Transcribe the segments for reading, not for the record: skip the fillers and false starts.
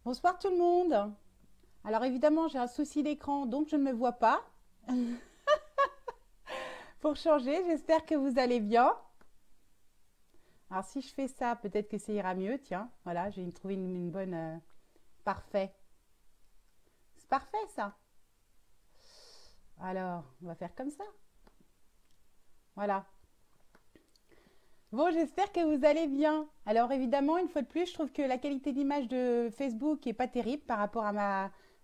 Bonsoir tout le monde. Alors évidemment, j'ai un souci d'écran, donc je ne me vois pas. Pour changer, j'espère que vous allez bien. Alors si je fais ça, peut-être que ça ira mieux. Tiens, voilà, j'ai trouvé une bonne... Parfait. C'est parfait ça. Alors, on va faire comme ça. Voilà. Bon, j'espère que vous allez bien. Alors évidemment, une fois de plus, je trouve que la qualité d'image de Facebook est pas terrible par rapport à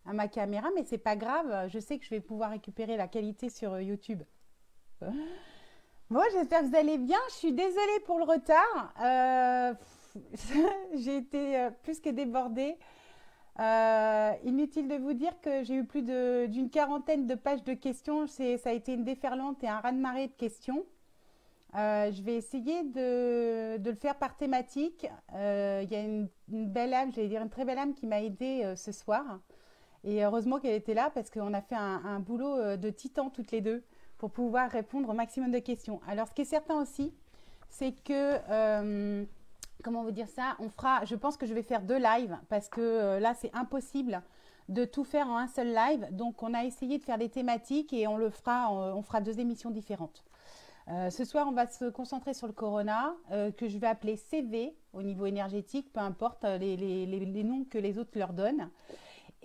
ma caméra, mais c'est pas grave. Je sais que je vais pouvoir récupérer la qualité sur YouTube. Bon, j'espère que vous allez bien. Je suis désolée pour le retard. J'ai été plus que débordée. Inutile de vous dire que j'ai eu plus d'une quarantaine de pages de questions. Ça a été une déferlante et un raz-de-marée de questions. Je vais essayer de le faire par thématique. Il y a une belle âme, j'allais dire une très belle âme qui m'a aidée ce soir. Et heureusement qu'elle était là parce qu'on a fait un boulot de titan toutes les deux pour pouvoir répondre au maximum de questions. Alors, ce qui est certain aussi, c'est que, comment vous dire ça, je pense que je vais faire 2 lives parce que là, c'est impossible de tout faire en un seul live. Donc, on a essayé de faire des thématiques et on fera 2 émissions différentes. Ce soir, on va se concentrer sur le corona, que je vais appeler CV au niveau énergétique, peu importe les noms que les autres leur donnent.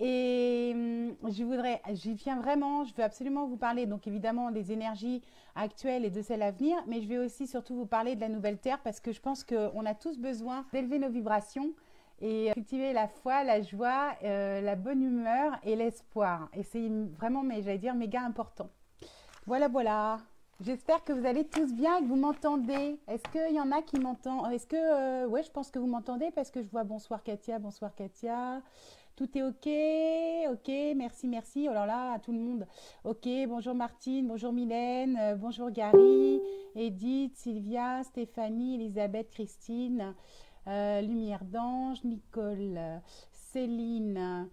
Et je veux absolument vous parler, donc évidemment, des énergies actuelles et de celles à venir, mais je vais aussi surtout vous parler de la nouvelle Terre parce que je pense qu'on a tous besoin d'élever nos vibrations et cultiver la foi, la joie, la bonne humeur et l'espoir. Et c'est vraiment, mais j'allais dire, méga important. Voilà, voilà. J'espère que vous allez tous bien et que vous m'entendez. Est-ce qu'il y en a qui m'entendent? Ouais, je pense que vous m'entendez parce que je vois bonsoir Katia, bonsoir Katia. Tout est OK, OK, merci, merci. Oh là là, à tout le monde. OK, bonjour Martine, bonjour Mylène, bonjour Gary, Edith, Sylvia, Stéphanie, Elisabeth, Christine, Lumière d'Ange, Nicole, Céline,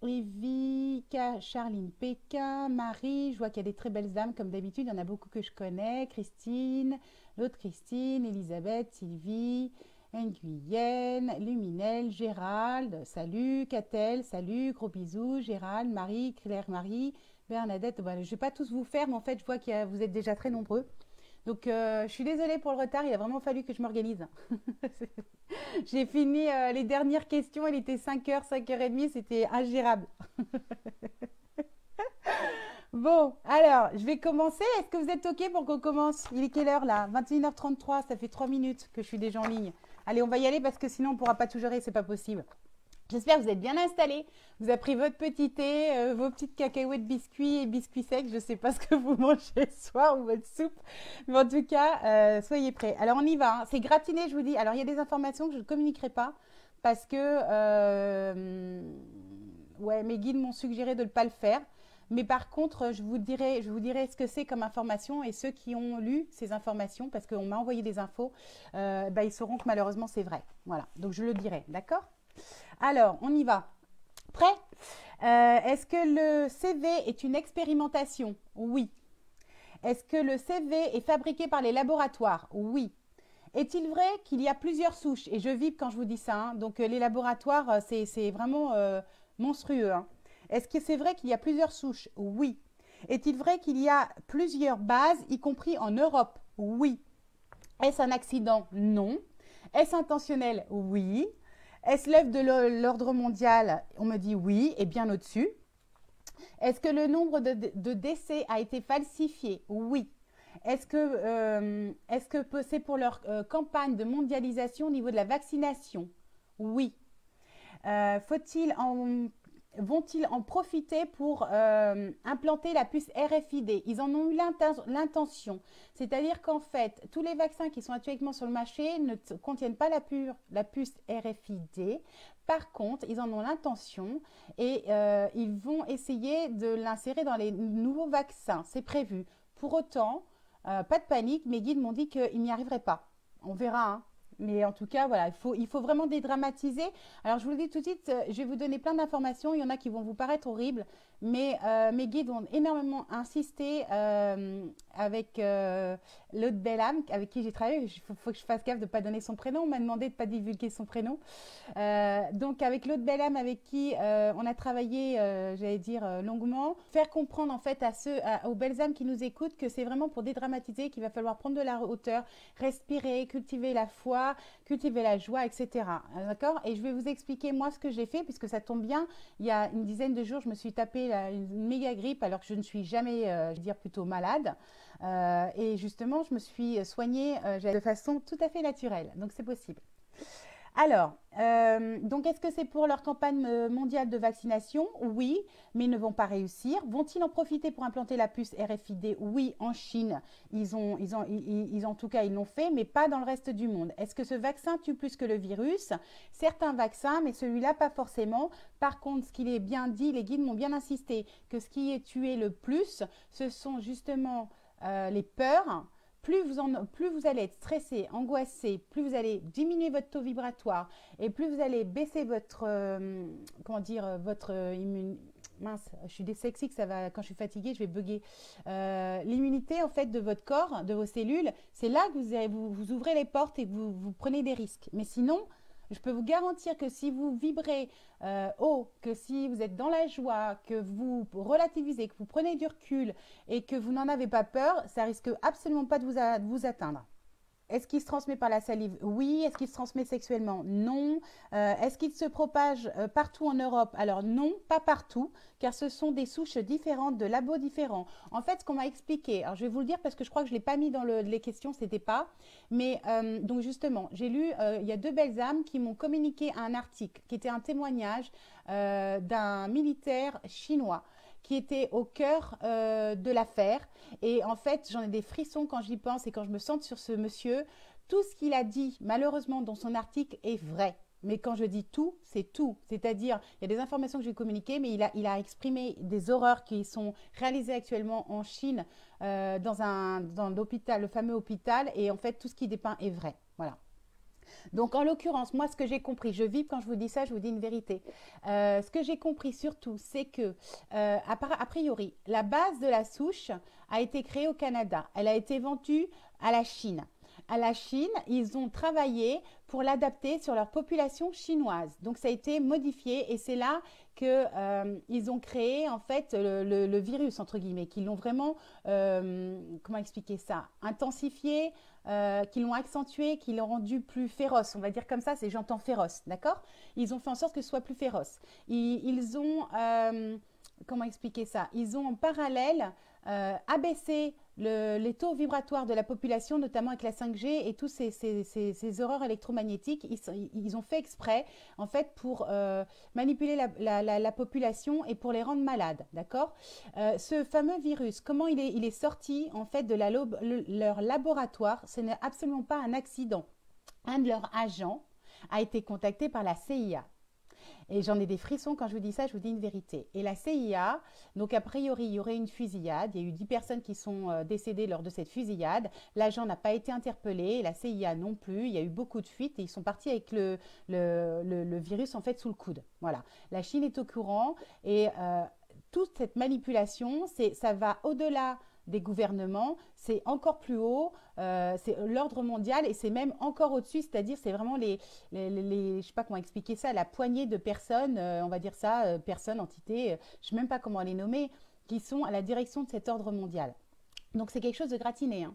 Evie, Charline Pékin, Marie, je vois qu'il y a des très belles âmes comme d'habitude, il y en a beaucoup que je connais, Christine, l'autre Christine, Elisabeth, Sylvie, Nguyen, Luminel, Gérald, salut, Catel, salut, gros bisous, Gérald, Marie, Claire-Marie, Bernadette, voilà, je ne vais pas tous vous faire, mais en fait, je vois que vous êtes déjà très nombreux. Donc, je suis désolée pour le retard, il a vraiment fallu que je m'organise. J'ai fini les dernières questions, il était 5h, 5h30, c'était ingérable. Bon, alors, je vais commencer. Est-ce que vous êtes OK pour qu'on commence? Il est quelle heure là? 21h33, ça fait 3 minutes que je suis déjà en ligne. Allez, on va y aller parce que sinon on ne pourra pas tout gérer, c'est pas possible. J'espère que vous êtes bien installés. Vous avez pris votre petit thé, vos petites cacahuètes biscuits et biscuits secs. Je ne sais pas ce que vous mangez ce soir ou votre soupe. Mais en tout cas, soyez prêts. Alors, on y va, hein. C'est gratiné, je vous dis. Alors, il y a des informations que je ne communiquerai pas parce que ouais, mes guides m'ont suggéré de ne pas le faire. Mais par contre, je vous dirai ce que c'est comme information et ceux qui ont lu ces informations, parce qu'on m'a envoyé des infos, ils sauront que malheureusement c'est vrai. Voilà, donc je le dirai, d'accord? Alors, on y va. Prêt? Est-ce que le CV est une expérimentation? Oui. Est-ce que le CV est fabriqué par les laboratoires? Oui. Est-il vrai qu'il y a plusieurs souches? Et je vibre quand je vous dis ça, hein. Donc les laboratoires, c'est vraiment monstrueux, hein. Est-ce que c'est vrai qu'il y a plusieurs souches? Oui. Est-il vrai qu'il y a plusieurs bases, y compris en Europe? Oui. Est-ce un accident? Non. Est-ce intentionnel? Oui. Est-ce l'œuvre de l'ordre mondial? On me dit oui, et bien au-dessus. Est-ce que le nombre de décès a été falsifié? Oui. Est-ce que c'est pour leur campagne de mondialisation au niveau de la vaccination? Oui. Faut-il en Vont-ils en profiter pour implanter la puce RFID? Ils en ont eu l'intention. C'est-à-dire qu'en fait, tous les vaccins qui sont actuellement sur le marché ne contiennent pas la puce RFID. Par contre, ils en ont l'intention et ils vont essayer de l'insérer dans les nouveaux vaccins. C'est prévu. Pour autant, pas de panique, mes guides m'ont dit qu'ils n'y arriveraient pas. On verra, hein. Mais en tout cas, voilà, il faut vraiment dédramatiser. Alors, je vous le dis tout de suite, je vais vous donner plein d'informations. Il y en a qui vont vous paraître horribles, mais mes guides ont énormément insisté avec l'autre belle âme avec qui j'ai travaillé. Il faut que je fasse gaffe de ne pas donner son prénom. On m'a demandé de ne pas divulguer son prénom. Donc, avec l'autre belle âme avec qui on a travaillé, j'allais dire, longuement, faire comprendre en fait aux belles âmes qui nous écoutent que c'est vraiment pour dédramatiser qu'il va falloir prendre de la hauteur, respirer, cultiver la foi, cultiver la joie, etc. D'accord? Et je vais vous expliquer moi ce que j'ai fait, puisque ça tombe bien. Il y a une dizaine de jours, je me suis tapé une méga grippe, alors que je ne suis jamais, je veux dire, plutôt malade. Et justement, je me suis soignée de façon tout à fait naturelle. Donc, c'est possible. Alors, donc est-ce que c'est pour leur campagne mondiale de vaccination? Oui, mais ils ne vont pas réussir. Vont-ils en profiter pour implanter la puce RFID? Oui, en Chine, en tout cas, ils l'ont fait, mais pas dans le reste du monde. Est-ce que ce vaccin tue plus que le virus? Certains vaccins, mais celui-là, pas forcément. Par contre, ce qu'il est bien dit, les guides m'ont bien insisté, que ce qui est tué le plus, ce sont justement les peurs. Plus vous allez être stressé, angoissé, plus vous allez diminuer votre taux vibratoire et plus vous allez baisser votre, comment dire, votre mince, je suis dyslexique, ça va, quand je suis fatiguée, je vais bugger. L'immunité en fait de votre corps, de vos cellules, c'est là que vous ouvrez les portes et que vous prenez des risques. Mais sinon, je peux vous garantir que si vous vibrez haut, que si vous êtes dans la joie, que vous relativisez, que vous prenez du recul et que vous n'en avez pas peur, ça risque absolument pas de vous atteindre. Est-ce qu'il se transmet par la salive? Oui. Est-ce qu'il se transmet sexuellement? Non. Est-ce qu'il se propage partout en Europe? Alors non, pas partout, car ce sont des souches différentes, de labos différents. En fait, ce qu'on m'a expliqué, alors je vais vous le dire parce que je crois que je ne l'ai pas mis dans les questions, c'était pas. Mais donc justement, j'ai lu, il y a deux belles âmes qui m'ont communiqué un article qui était un témoignage d'un militaire chinois qui était au cœur de l'affaire. Et en fait, j'en ai des frissons quand j'y pense et quand je me sens sur ce monsieur. Tout ce qu'il a dit, malheureusement, dans son article est vrai. Mais quand je dis tout, c'est tout. C'est-à-dire, il y a des informations que j'ai communiquées, mais il a exprimé des horreurs qui sont réalisées actuellement en Chine dans l'hôpital, le fameux hôpital. Et en fait, tout ce qui dépeint est vrai. Voilà. Donc, en l'occurrence, moi, ce que j'ai compris, je vibre quand je vous dis ça, je vous dis une vérité. Ce que j'ai compris surtout, c'est que, a priori, la base de la souche a été créée au Canada. Elle a été vendue à la Chine. À la Chine, ils ont travaillé pour l'adapter sur leur population chinoise. Donc, ça a été modifié et c'est là qu'ils ont créé en fait le virus, entre guillemets, qu'ils l'ont vraiment, comment expliquer ça, intensifié, qu'ils l'ont accentué, qu'ils l'ont rendu plus féroce. On va dire comme ça, c'est j'entends féroce, d'accord? Ils ont fait en sorte que ce soit plus féroce. Ils ont, comment expliquer ça? Ils ont en parallèle abaissé les taux vibratoires de la population, notamment avec la 5G et tous ces horreurs électromagnétiques. Ils ont fait exprès, en fait, pour manipuler la population et pour les rendre malades, d'accord? Ce fameux virus, comment il est sorti, en fait, de leur laboratoire? Ce n'est absolument pas un accident. Un de leurs agents a été contacté par la CIA. Et j'en ai des frissons quand je vous dis ça, je vous dis une vérité. Et la CIA, donc a priori, il y aurait une fusillade. Il y a eu 10 personnes qui sont décédées lors de cette fusillade. L'agent n'a pas été interpellé, la CIA non plus. Il y a eu beaucoup de fuites et ils sont partis avec le virus en fait sous le coude. Voilà. La Chine est au courant et toute cette manipulation, ça va au-delà des gouvernements, c'est encore plus haut, c'est l'ordre mondial et c'est même encore au-dessus, c'est-à-dire c'est vraiment je sais pas comment expliquer ça, la poignée de personnes, on va dire ça, personnes, entités, je sais même pas comment les nommer, qui sont à la direction de cet ordre mondial. Donc c'est quelque chose de gratiné.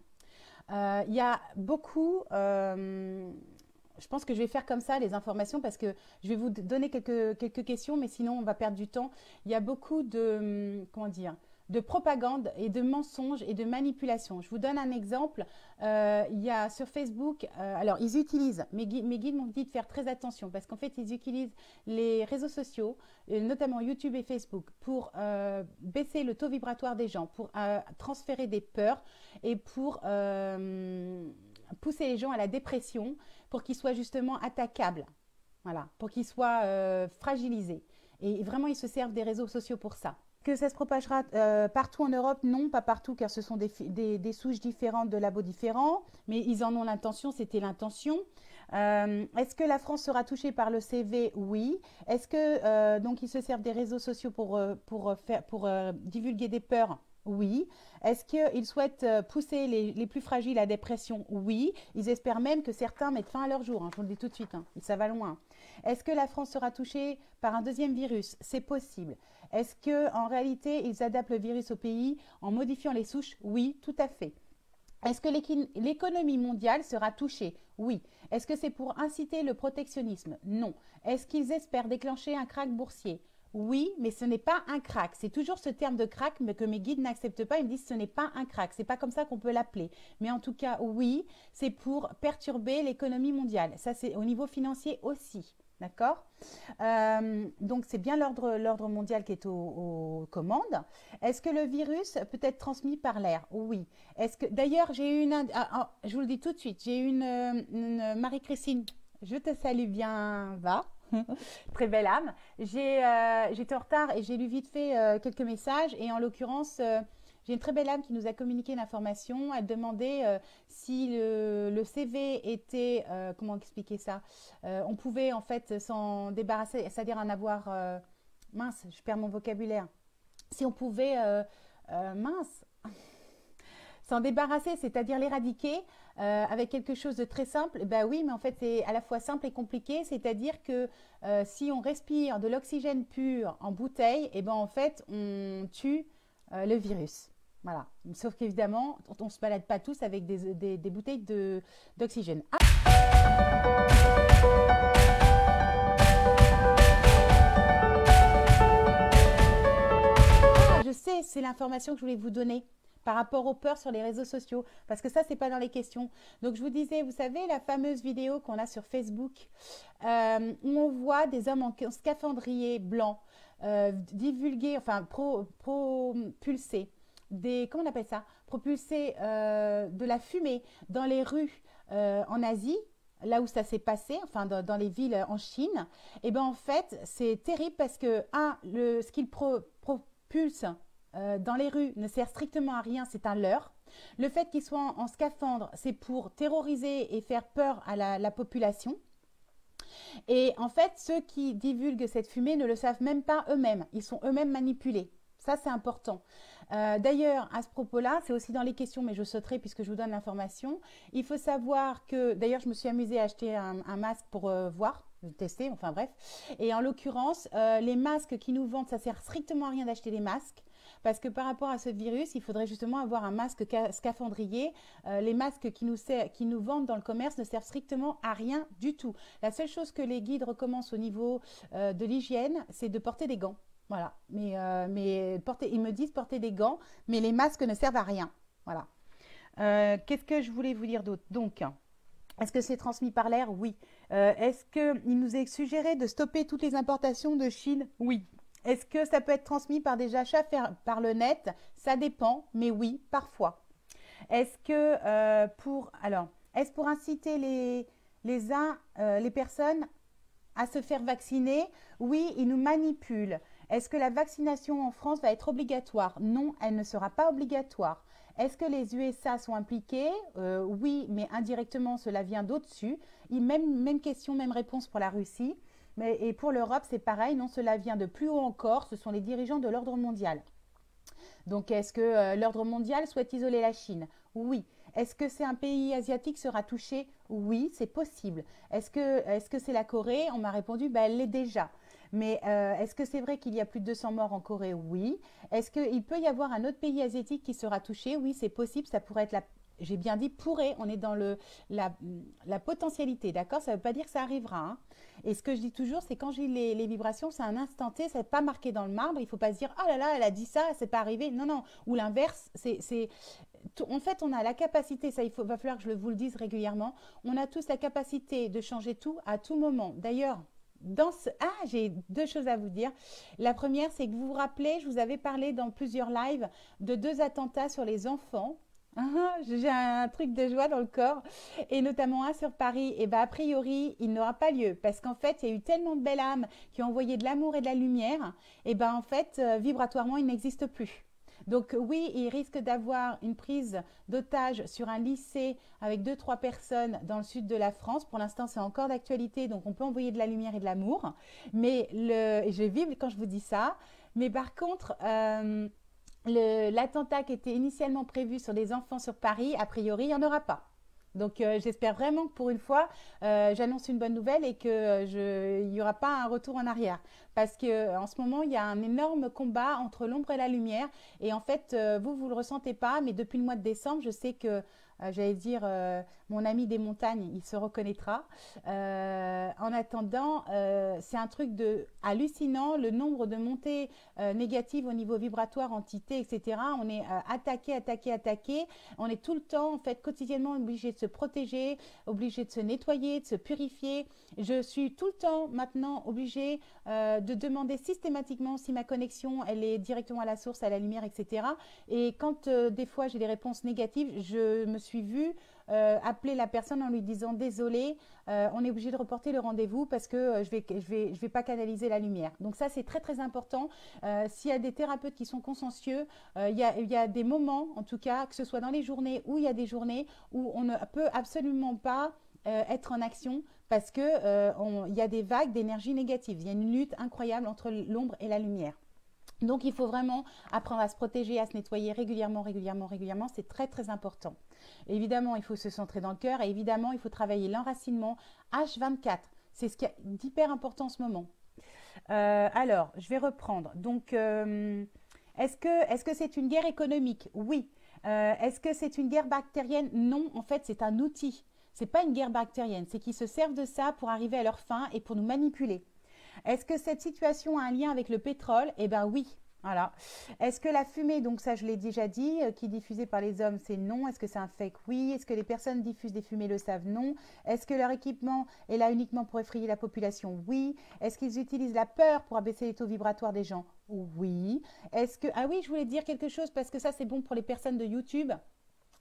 Hein. Il y a beaucoup, je pense que je vais faire comme ça les informations parce que je vais vous donner quelques questions, mais sinon on va perdre du temps. Il y a beaucoup de, comment dire, de propagande et de mensonges et de manipulation. Je vous donne un exemple. Il y a sur Facebook, alors ils utilisent, mes guides m'ont dit de faire très attention parce qu'en fait ils utilisent les réseaux sociaux, notamment YouTube et Facebook, pour baisser le taux vibratoire des gens, pour transférer des peurs et pour pousser les gens à la dépression, pour qu'ils soient justement attaquables, voilà, pour qu'ils soient fragilisés. Et vraiment ils se servent des réseaux sociaux pour ça. Que ça se propagera partout en Europe? Non, pas partout, car ce sont des souches différentes, de labos différents, mais ils en ont l'intention, c'était l'intention. Est-ce que la France sera touchée par le CV? Oui. Est-ce que donc ils se servent des réseaux sociaux pour divulguer des peurs? Oui. Est-ce qu'ils souhaitent pousser les plus fragiles à la dépression? Oui. Ils espèrent même que certains mettent fin à leur jour, hein, je vous le dis tout de suite, hein, ça va loin. Est-ce que la France sera touchée par un deuxième virus? C'est possible. Est-ce qu'en réalité, ils adaptent le virus au pays en modifiant les souches? Oui, tout à fait. Est-ce que l'économie mondiale sera touchée? Oui. Est-ce que c'est pour inciter le protectionnisme? Non. Est-ce qu'ils espèrent déclencher un krach boursier? Oui, mais ce n'est pas un krach. C'est toujours ce terme de krach mais que mes guides n'acceptent pas. Ils me disent ce n'est pas un krach. C'est pas comme ça qu'on peut l'appeler. Mais en tout cas, oui, c'est pour perturber l'économie mondiale. Ça, c'est au niveau financier aussi. D'accord? Donc, c'est bien l'ordre mondial qui est aux commandes. Est-ce que le virus peut être transmis par l'air? Oui. D'ailleurs, j'ai eu je vous le dis tout de suite, j'ai eu une Marie-Christine, je te salue bien, va. Très belle âme. J'étais en retard et j'ai lu vite fait quelques messages et en l'occurrence, j'ai une très belle âme qui nous a communiqué une information. Elle demandait si le CV était, comment expliquer ça? On pouvait en fait s'en débarrasser, c'est-à-dire en avoir, mince, je perds mon vocabulaire. Si on pouvait, mince, s'en débarrasser, c'est-à-dire l'éradiquer avec quelque chose de très simple, ben oui, mais en fait c'est à la fois simple et compliqué, c'est-à-dire que si on respire de l'oxygène pur en bouteille, et ben en fait on tue le virus. Voilà. Sauf qu'évidemment, on ne se balade pas tous avec des bouteilles d'oxygène. Je sais, c'est l'information que je voulais vous donner par rapport aux peurs sur les réseaux sociaux, parce que ça, c'est pas dans les questions. Donc, je vous disais, vous savez, la fameuse vidéo qu'on a sur Facebook, où on voit des hommes en scaphandrier blanc divulguer, enfin, propulser comment on appelle ça? Propulser de la fumée dans les rues en Asie, là où ça s'est passé, enfin dans les villes en Chine, et ben en fait, c'est terrible parce que, ce qu'ils propulsent dans les rues ne sert strictement à rien, c'est un leurre. Le fait qu'ils soient en scaphandre, c'est pour terroriser et faire peur à la population. Et en fait, ceux qui divulguent cette fumée ne le savent même pas eux-mêmes. Ils sont eux-mêmes manipulés. Ça, c'est important. D'ailleurs, à ce propos-là, c'est aussi dans les questions, mais je sauterai puisque je vous donne l'information. Il faut savoir que, d'ailleurs, je me suis amusée à acheter un masque pour voir, tester, enfin bref. Et en l'occurrence, les masques qui nous vendent, ça sert strictement à rien d'acheter des masques. Parce que par rapport à ce virus, il faudrait justement avoir un masque scaphandrier. Les masques qui nous vendent dans le commerce ne servent strictement à rien du tout. La seule chose que les guides recommandent au niveau de l'hygiène, c'est de porter des gants. Voilà, mais ils me disent porter des gants, mais les masques ne servent à rien. Voilà. Qu'est-ce que je voulais vous dire d'autre? Donc, est-ce que c'est transmis par l'air? Oui. Est-ce qu'il nous est suggéré de stopper toutes les importations de Chine? Oui. Est-ce que ça peut être transmis par des achats par le net? Ça dépend, mais oui, parfois. Est-ce que est-ce pour inciter les personnes à se faire vacciner? Oui, ils nous manipulent. Est-ce que la vaccination en France va être obligatoire? Non, elle ne sera pas obligatoire. Est-ce que les USA sont impliqués? Oui, mais indirectement, cela vient d'au-dessus. Même question, même réponse pour la Russie. Et pour l'Europe, c'est pareil. Non, cela vient de plus haut encore. Ce sont les dirigeants de l'ordre mondial. Donc, est-ce que l'ordre mondial souhaite isoler la Chine? Oui. Est-ce que c'est un pays asiatique qui sera touché? Oui, c'est possible. Est-ce que c'est la Corée? On m'a répondu, elle l'est déjà. Mais est-ce que c'est vrai qu'il y a plus de 200 morts en Corée? Oui. Est-ce qu'il peut y avoir un autre pays asiatique qui sera touché? Oui, c'est possible. Ça pourrait être j'ai bien dit pourrait, on est dans la potentialité, d'accord? Ça ne veut pas dire que ça arrivera. Hein. Et ce que je dis toujours, c'est quand j'ai les vibrations, c'est un instant T, ça n'est pas marqué dans le marbre. Il ne faut pas se dire, oh là là, elle a dit ça, c'est pas arrivé. Non, non. Ou l'inverse, en fait, on a la capacité, ça, va falloir que je vous le dise régulièrement, on a tous la capacité de changer tout à tout moment. D'ailleurs, j'ai deux choses à vous dire. La première, c'est que vous vous rappelez, je vous avais parlé dans plusieurs lives de 2 attentats sur les enfants. J'ai un truc de joie dans le corps, et notamment un sur Paris. Et a priori, il n'aura pas lieu parce qu'en fait, il y a eu tellement de belles âmes qui ont envoyé de l'amour et de la lumière. Et en fait, vibratoirement, il n'existe plus. Donc oui, il risque d'avoir une prise d'otage sur un lycée avec deux, trois personnes dans le sud de la France. Pour l'instant, c'est encore d'actualité, donc on peut envoyer de la lumière et de l'amour. Mais je vibre quand je vous dis ça. Mais par contre, l'attentat qui était initialement prévu sur les enfants sur Paris, a priori, il n'y en aura pas. Donc j'espère vraiment que pour une fois, j'annonce une bonne nouvelle et qu'il n'y aura pas un retour en arrière. Parce qu'en ce moment, il y a un énorme combat entre l'ombre et la lumière. Et en fait, vous ne le ressentez pas, mais depuis le mois de décembre, je sais que, j'allais dire, mon ami des montagnes, il se reconnaîtra. En attendant, c'est un truc hallucinant, le nombre de montées négatives au niveau vibratoire, entité, etc. On est attaqué, attaqué, attaqué. On est tout le temps, en fait, quotidiennement obligé de se protéger, obligé de se nettoyer, de se purifier. Je suis tout le temps maintenant obligée de demander systématiquement si ma connexion, elle est directement à la source, à la lumière, etc. Et quand des fois j'ai des réponses négatives, je me suis vue appeler la personne en lui disant désolé, on est obligé de reporter le rendez-vous parce que je vais pas canaliser la lumière. Donc ça c'est très très important. S'il y a des thérapeutes qui sont consciencieux, il y a des moments, en tout cas, que ce soit dans les journées ou il y a des journées où on ne peut absolument pas être en action parce que il y a des vagues d'énergie négative. Il y a une lutte incroyable entre l'ombre et la lumière. Donc, il faut vraiment apprendre à se protéger, à se nettoyer régulièrement, régulièrement, régulièrement. C'est très, très important. Évidemment, il faut se centrer dans le cœur et évidemment, il faut travailler l'enracinement H24. C'est ce qui est d'hyper important en ce moment. Alors, je vais reprendre. Donc, est-ce que c'est une guerre économique? Oui. Est-ce que c'est une guerre bactérienne? Non, en fait, c'est un outil. Ce n'est pas une guerre bactérienne. C'est qu'ils se servent de ça pour arriver à leur fin et pour nous manipuler. Est-ce que cette situation a un lien avec le pétrole? Eh bien oui. Voilà. Est-ce que la fumée, donc ça je l'ai déjà dit, qui est diffusée par les hommes, c'est non. Est-ce que c'est un fake? Oui. Est-ce que les personnes diffusent des fumées le savent? Non. Est-ce que leur équipement est là uniquement pour effrayer la population? Oui. Est-ce qu'ils utilisent la peur pour abaisser les taux vibratoires des gens? Oui. Est-ce que… Ah oui, je voulais dire quelque chose parce que ça c'est bon pour les personnes de YouTube.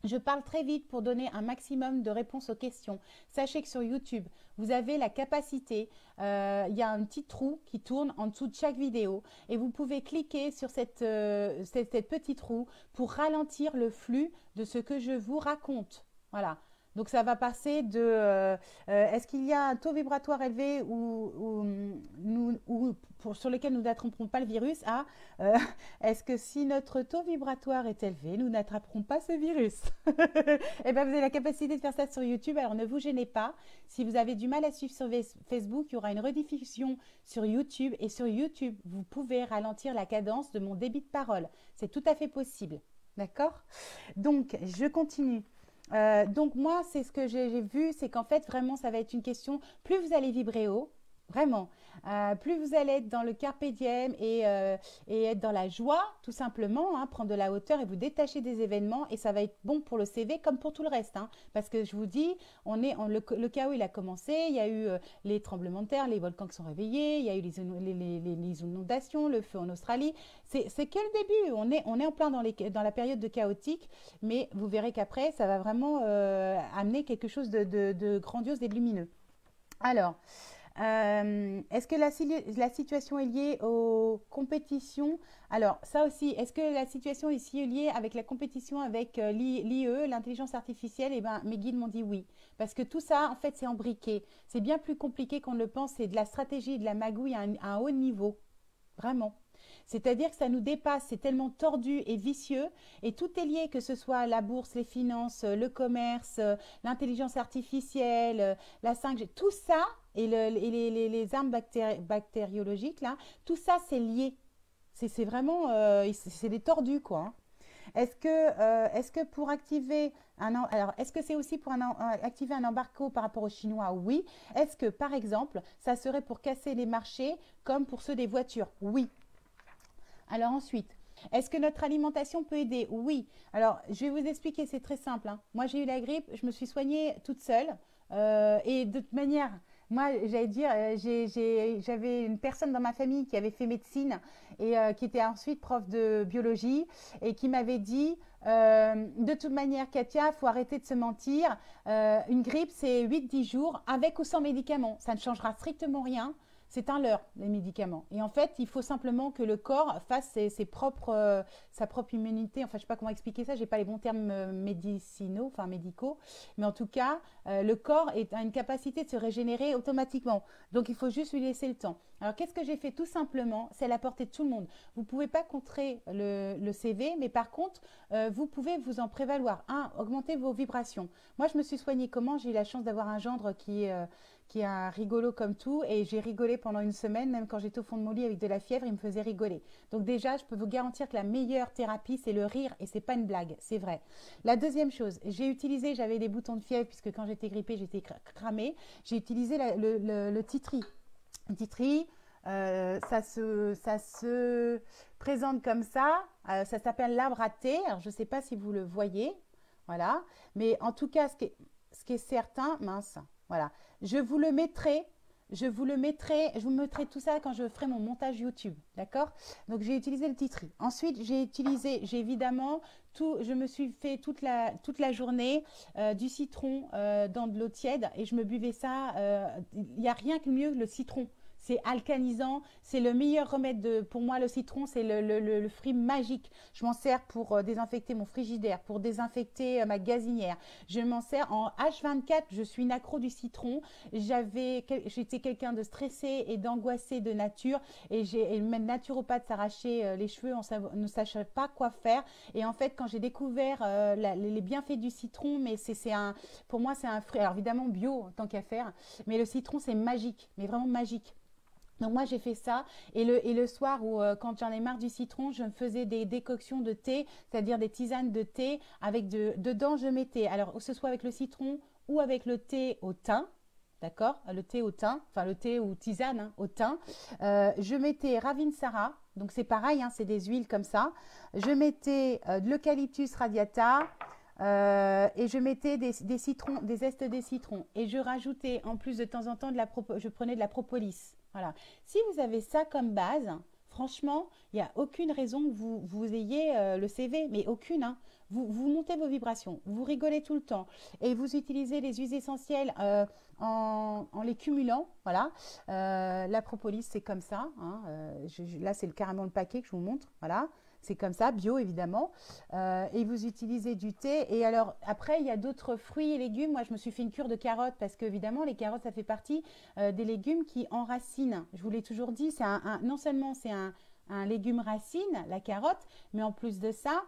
Je parle très vite pour donner un maximum de réponses aux questions. Sachez que sur YouTube, vous avez la capacité, il y a un petit trou qui tourne en dessous de chaque vidéo et vous pouvez cliquer sur cette petite roue pour ralentir le flux de ce que je vous raconte. Voilà. Donc, ça va passer de est-ce qu'il y a un taux vibratoire élevé sur lequel nous n'attraperons pas le virus à est-ce que si notre taux vibratoire est élevé, nous n'attraperons pas ce virus? Eh bien, vous avez la capacité de faire ça sur YouTube, alors ne vous gênez pas. Si vous avez du mal à suivre sur Facebook, il y aura une rediffusion sur YouTube et sur YouTube, vous pouvez ralentir la cadence de mon débit de parole. C'est tout à fait possible. D'accord? Donc, je continue. Donc moi, c'est ce que j'ai vu, c'est qu'en fait, vraiment, ça va être une question, plus vous allez vibrer haut, vraiment, plus vous allez être dans le carpe diem et être dans la joie, tout simplement, hein, prendre de la hauteur et vous détacher des événements et ça va être bon pour le CV comme pour tout le reste. Hein, parce que je vous dis, le chaos, il a commencé, il y a eu les tremblements de terre, les volcans qui sont réveillés, il y a eu les inondations, le feu en Australie. C'est que le début, on est en plein dans la période de chaotique, mais vous verrez qu'après, ça va vraiment amener quelque chose de grandiose et de lumineux. Alors, est-ce que la situation est liée aux compétitions? Alors, ça aussi, est-ce que la situation ici est liée avec la compétition avec l'IE, l'intelligence artificielle? Eh bien, mes guides m'ont dit oui. Parce que tout ça, en fait, c'est embriqué. C'est bien plus compliqué qu'on ne le pense. C'est de la stratégie, de la magouille à un haut niveau. Vraiment. C'est-à-dire que ça nous dépasse, c'est tellement tordu et vicieux et tout est lié, que ce soit la bourse, les finances, le commerce, l'intelligence artificielle, la 5G, tout ça et les armes bactériologiques, là, tout ça c'est lié. C'est vraiment, c'est des tordus quoi. Hein. Est-ce que pour activer alors, est-ce que c'est aussi pour activer un embargo par rapport aux Chinois? Oui. Est-ce que, par exemple, ça serait pour casser les marchés comme pour ceux des voitures? Oui. Alors ensuite, est-ce que notre alimentation peut aider? Oui. Alors, je vais vous expliquer, c'est très simple. Hein. Moi, j'ai eu la grippe, je me suis soignée toute seule. Et de toute manière, moi, j'allais dire, j'avais une personne dans ma famille qui avait fait médecine et qui était ensuite prof de biologie et qui m'avait dit, de toute manière, Katia, il faut arrêter de se mentir. Une grippe, c'est 8-10 jours avec ou sans médicaments. Ça ne changera strictement rien. c'est un leurre, les médicaments. Et en fait, il faut simplement que le corps fasse sa propre immunité. Enfin, je ne sais pas comment expliquer ça, je n'ai pas les bons termes médicinaux, enfin médicaux. Mais en tout cas, le corps a une capacité de se régénérer automatiquement. Donc, il faut juste lui laisser le temps. Alors, qu'est-ce que j'ai fait? Tout simplement, c'est à la portée de tout le monde. Vous ne pouvez pas contrer le CV, mais par contre, vous pouvez vous en prévaloir. Augmenter vos vibrations. Moi, je me suis soignée comment? J'ai eu la chance d'avoir un gendre qui est un rigolo comme tout, et j'ai rigolé pendant une semaine, même quand j'étais au fond de mon lit avec de la fièvre, il me faisait rigoler. Donc déjà, je peux vous garantir que la meilleure thérapie, c'est le rire, et c'est pas une blague, c'est vrai. La deuxième chose, j'avais des boutons de fièvre, puisque quand j'étais grippée, j'étais cramée, j'ai utilisé le titri. Titri, ça se présente comme ça, ça s'appelle l'arbre à thé. Alors, je ne sais pas si vous le voyez, voilà. Mais en tout cas, ce qui est certain, mince, voilà. Je vous mettrai tout ça quand je ferai mon montage YouTube, d'accord? Donc, j'ai utilisé le titri. Ensuite, j'ai évidemment je me suis fait toute la journée du citron dans de l'eau tiède, et je me buvais ça. Il n'y a rien que mieux que le citron. C'est alcanisant, c'est le meilleur remède pour moi. Le citron, c'est le fruit magique. Je m'en sers pour désinfecter mon frigidaire, pour désinfecter ma gazinière. Je m'en sers en H24. Je suis une accro du citron. J'étais quelqu'un de stressé et d'angoissé de nature, et même naturopathe s'arrachait les cheveux, on ne savait pas quoi faire. Et en fait, quand j'ai découvert les bienfaits du citron, mais pour moi, c'est un fruit. Alors évidemment bio, tant qu'à faire, mais le citron, c'est magique, mais vraiment magique. Donc moi j'ai fait ça, et le soir, quand j'en ai marre du citron, je me faisais des décoctions de thé, c'est-à-dire des tisanes de thé avec dedans je mettais, alors que ce soit avec le citron ou avec le thé au thym, d'accord, le thé au thym, enfin le thé ou tisane hein, au thym, je mettais Ravinsara, donc c'est pareil, hein, c'est des huiles comme ça, je mettais de l'eucalyptus radiata. Et je mettais des citrons, des zestes des citrons, et je rajoutais en plus de temps en temps je prenais de la propolis. Voilà. Si vous avez ça comme base, franchement, il n'y a aucune raison que vous ayez le CV, mais aucune. Hein. Vous montez vos vibrations, vous rigolez tout le temps, et vous utilisez les huiles essentielles en les cumulant. Voilà. La propolis, c'est comme ça. Hein. Là, c'est carrément le paquet que je vous montre. Voilà. C'est comme ça, bio évidemment. Et vous utilisez du thé. Et alors, après, il y a d'autres fruits et légumes. Moi, je me suis fait une cure de carottes parce qu'évidemment, les carottes, ça fait partie des légumes qui enracinent. Je vous l'ai toujours dit, non seulement c'est un légume racine, la carotte, mais en plus de ça,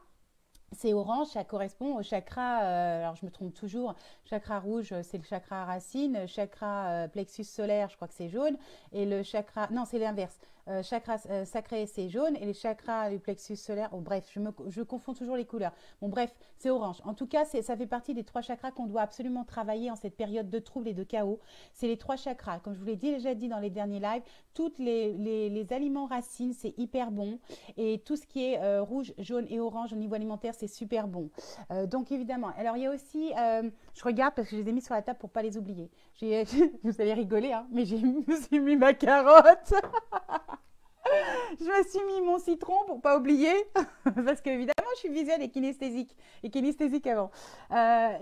c'est orange, ça correspond au chakra, alors je me trompe toujours, chakra rouge, c'est le chakra racine, chakra plexus solaire, je crois que c'est jaune, et le chakra, non, c'est l'inverse, chakra sacré, c'est jaune, et les chakras du plexus solaire, oh, bref, je confonds toujours les couleurs. Bon, bref, c'est orange. En tout cas, ça fait partie des 3 chakras qu'on doit absolument travailler en cette période de trouble et de chaos. C'est les 3 chakras. Comme je vous l'ai déjà dit dans les derniers lives, tous les aliments racines, c'est hyper bon. Et tout ce qui est rouge, jaune et orange au niveau alimentaire, c'est super bon. Donc, évidemment. Alors, il y a aussi, je regarde parce que je les ai mis sur la table pour ne pas les oublier. Vous allez rigoler, hein, mais je me suis mis ma carotte. Je me suis mis mon citron pour pas oublier, parce qu'évidemment, je suis visuelle et kinesthésique avant.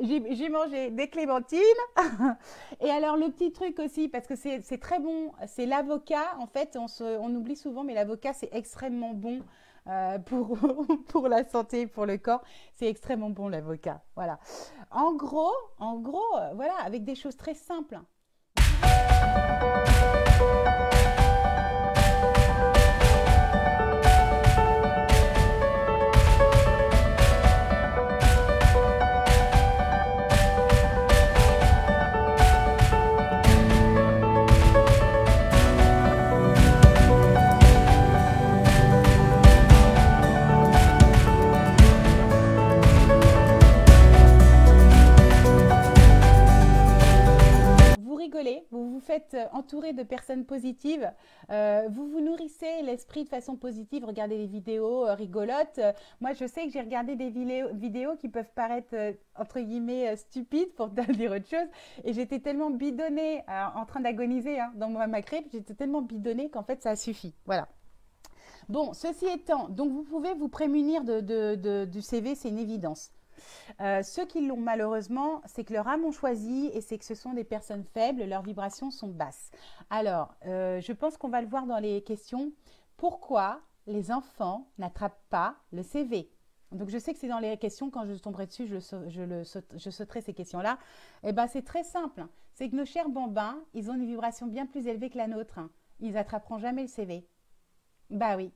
J'ai mangé des clémentines. Et alors, le petit truc aussi, parce que c'est très bon, c'est l'avocat. En fait, on oublie souvent, mais l'avocat, c'est extrêmement bon pour la santé, pour le corps. C'est extrêmement bon, l'avocat. Voilà. En gros, voilà, avec des choses très simples. Vous vous faites entourer de personnes positives, vous vous nourrissez l'esprit de façon positive, regardez des vidéos rigolotes. Moi, je sais que j'ai regardé des vidéos qui peuvent paraître, entre guillemets, stupides pour dire autre chose. Et j'étais tellement bidonnée, en train d'agoniser hein, dans ma grippe, j'étais tellement bidonnée qu'en fait, ça a suffi. Voilà. Bon, ceci étant, donc vous pouvez vous prémunir du CV, c'est une évidence. Ceux qui l'ont malheureusement, c'est que leur âme ont choisi et c'est que ce sont des personnes faibles, leurs vibrations sont basses. Alors, je pense qu'on va le voir dans les questions. Pourquoi les enfants n'attrapent pas le CV? Donc, je sais que c'est dans les questions, quand je tomberai dessus, je sauterai ces questions-là. Eh bien, c'est très simple. C'est que nos chers bambins, ils ont une vibration bien plus élevée que la nôtre. Ils n'attraperont jamais le CV. Bah oui,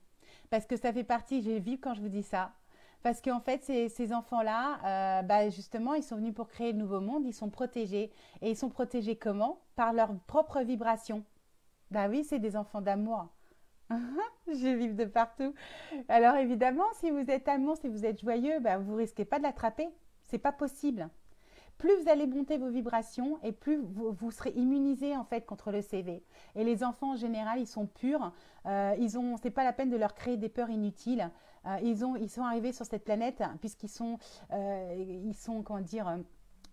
parce que ça fait partie, j'ai vu quand je vous dis ça, parce qu'en fait, ces enfants-là, bah justement, ils sont venus pour créer le nouveau monde, ils sont protégés. Et ils sont protégés comment? Par leur propre vibration. Bah oui, c'est des enfants d'amour. Je vibre de partout. Alors évidemment, si vous êtes amour, si vous êtes joyeux, bah, vous risquez pas de l'attraper. C'est pas possible. Plus vous allez monter vos vibrations et plus vous serez immunisé en fait contre le CV. Et les enfants en général, ils sont purs. C'est pas la peine de leur créer des peurs inutiles. Ils sont arrivés sur cette planète puisqu'ils sont, comment dire,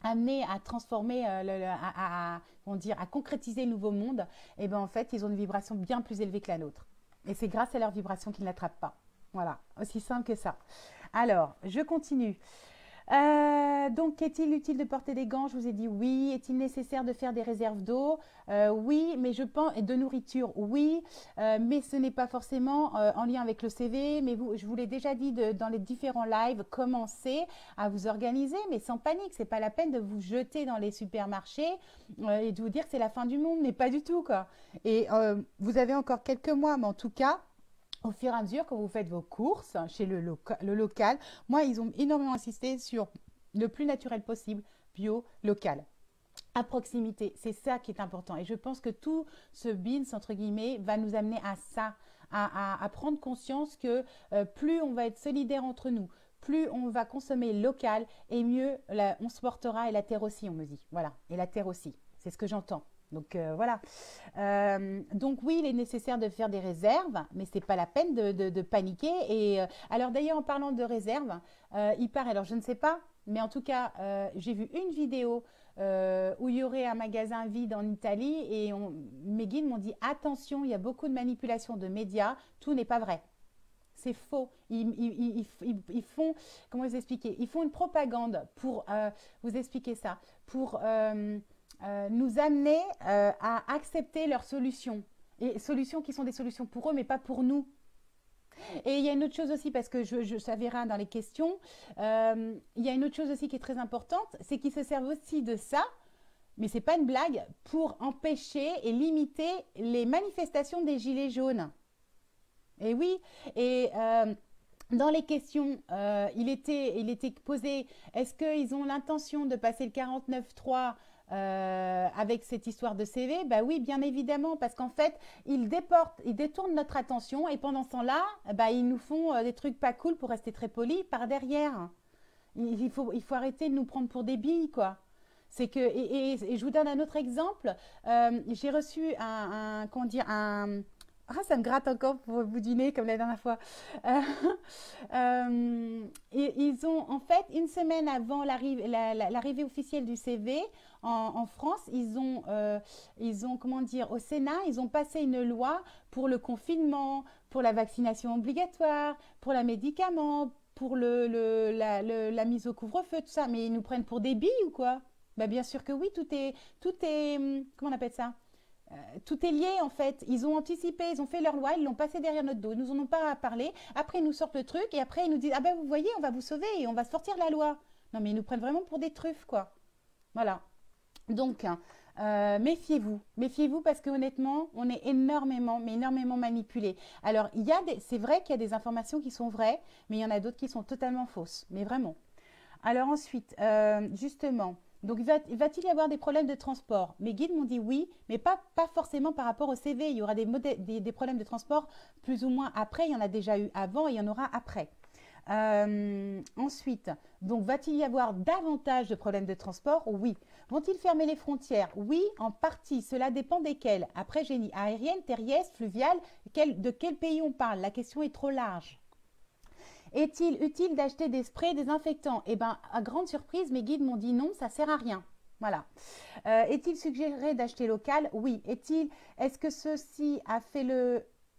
amenés à transformer, comment dire, à concrétiser le nouveau monde. Et ben en fait, ils ont une vibration bien plus élevée que la nôtre. Et c'est grâce à leur vibration qu'ils ne l'attrapent pas. Voilà, aussi simple que ça. Alors, je continue. Donc, est-il utile de porter des gants? Je vous ai dit oui. Est-il nécessaire de faire des réserves d'eau? Oui, mais je pense, et de nourriture, oui, mais ce n'est pas forcément en lien avec le CV. Mais je vous l'ai déjà dit dans les différents lives, commencez à vous organiser, mais sans panique. C'est pas la peine de vous jeter dans les supermarchés et de vous dire que c'est la fin du monde, mais pas du tout, quoi. Et vous avez encore quelques mois, mais en tout cas, au fur et à mesure que vous faites vos courses chez le local, moi, ils ont énormément insisté sur le plus naturel possible, bio, local, à proximité. C'est ça qui est important. Et je pense que tout ce BINS, entre guillemets, va nous amener à ça, à prendre conscience que plus on va être solidaire entre nous, plus on va consommer local et mieux on se portera, et la terre aussi, on me dit. Voilà, et la terre aussi. C'est ce que j'entends. Donc voilà. Donc oui, il est nécessaire de faire des réserves, mais c'est pas la peine de paniquer. Et alors d'ailleurs, en parlant de réserves, il paraît, alors je ne sais pas, mais en tout cas, j'ai vu une vidéo où il y aurait un magasin vide en Italie et mes guides m'ont dit attention, il y a beaucoup de manipulation de médias, tout n'est pas vrai. C'est faux. Ils font, comment vous expliquer? Ils font une propagande pour vous expliquer ça, pour nous amener à accepter leurs solutions. Et solutions qui sont des solutions pour eux, mais pas pour nous. Et il y a une autre chose aussi, parce que ça verra dans les questions, il y a une autre chose aussi qui est très importante, c'est qu'ils se servent aussi de ça, mais ce n'est pas une blague, pour empêcher et limiter les manifestations des gilets jaunes. Et oui, et dans les questions, il était posé, est-ce qu'ils ont l'intention de passer le 49.3 avec cette histoire de CV? Bah oui, bien évidemment, parce qu'en fait, ils détournent notre attention et pendant ce temps-là, bah, ils nous font des trucs pas cool pour rester très polis par derrière. Il faut arrêter de nous prendre pour des billes, quoi. C'est que, et je vous donne un autre exemple. J'ai reçu comment dire, ah, ça me gratte encore pour vous dîner comme la dernière fois. Et ils ont, en fait, une semaine avant l'arrivée officielle du CV en France, ils ont, comment dire, au Sénat, ils ont passé une loi pour le confinement, pour la vaccination obligatoire, pour les médicaments, pour la mise au couvre-feu, tout ça. Mais ils nous prennent pour des billes ou quoi? Bah, bien sûr que oui, tout est, comment on appelle ça? Tout est lié en fait. Ils ont anticipé, ils ont fait leur loi, ils l'ont passé derrière notre dos. Ils nous en ont pas parlé. Après, ils nous sortent le truc et après, ils nous disent ah ben vous voyez, on va vous sauver et on va sortir la loi. Non mais ils nous prennent vraiment pour des truffes quoi. Voilà. Donc méfiez-vous, méfiez-vous parce que honnêtement, on est énormément, mais énormément manipulé. Alors c'est vrai qu'il y a des informations qui sont vraies, mais il y en a d'autres qui sont totalement fausses. Mais vraiment. Alors ensuite, justement. Donc, va-t-il y avoir des problèmes de transport? Mes guides m'ont dit oui, mais pas forcément par rapport au CV. Il y aura des problèmes de transport plus ou moins après. Il y en a déjà eu avant et il y en aura après. Ensuite, donc va-t-il y avoir davantage de problèmes de transport? Oui. Vont-ils fermer les frontières? Oui, en partie. Cela dépend desquels. Après, génie aérienne, terrestre, fluviale, de quel pays on parle? La question est trop large. Est-il utile d'acheter des sprays désinfectants? Eh bien, à grande surprise, mes guides m'ont dit non, ça ne sert à rien. Voilà. Est-il suggéré d'acheter local? Oui. Est-ce que ceci a fait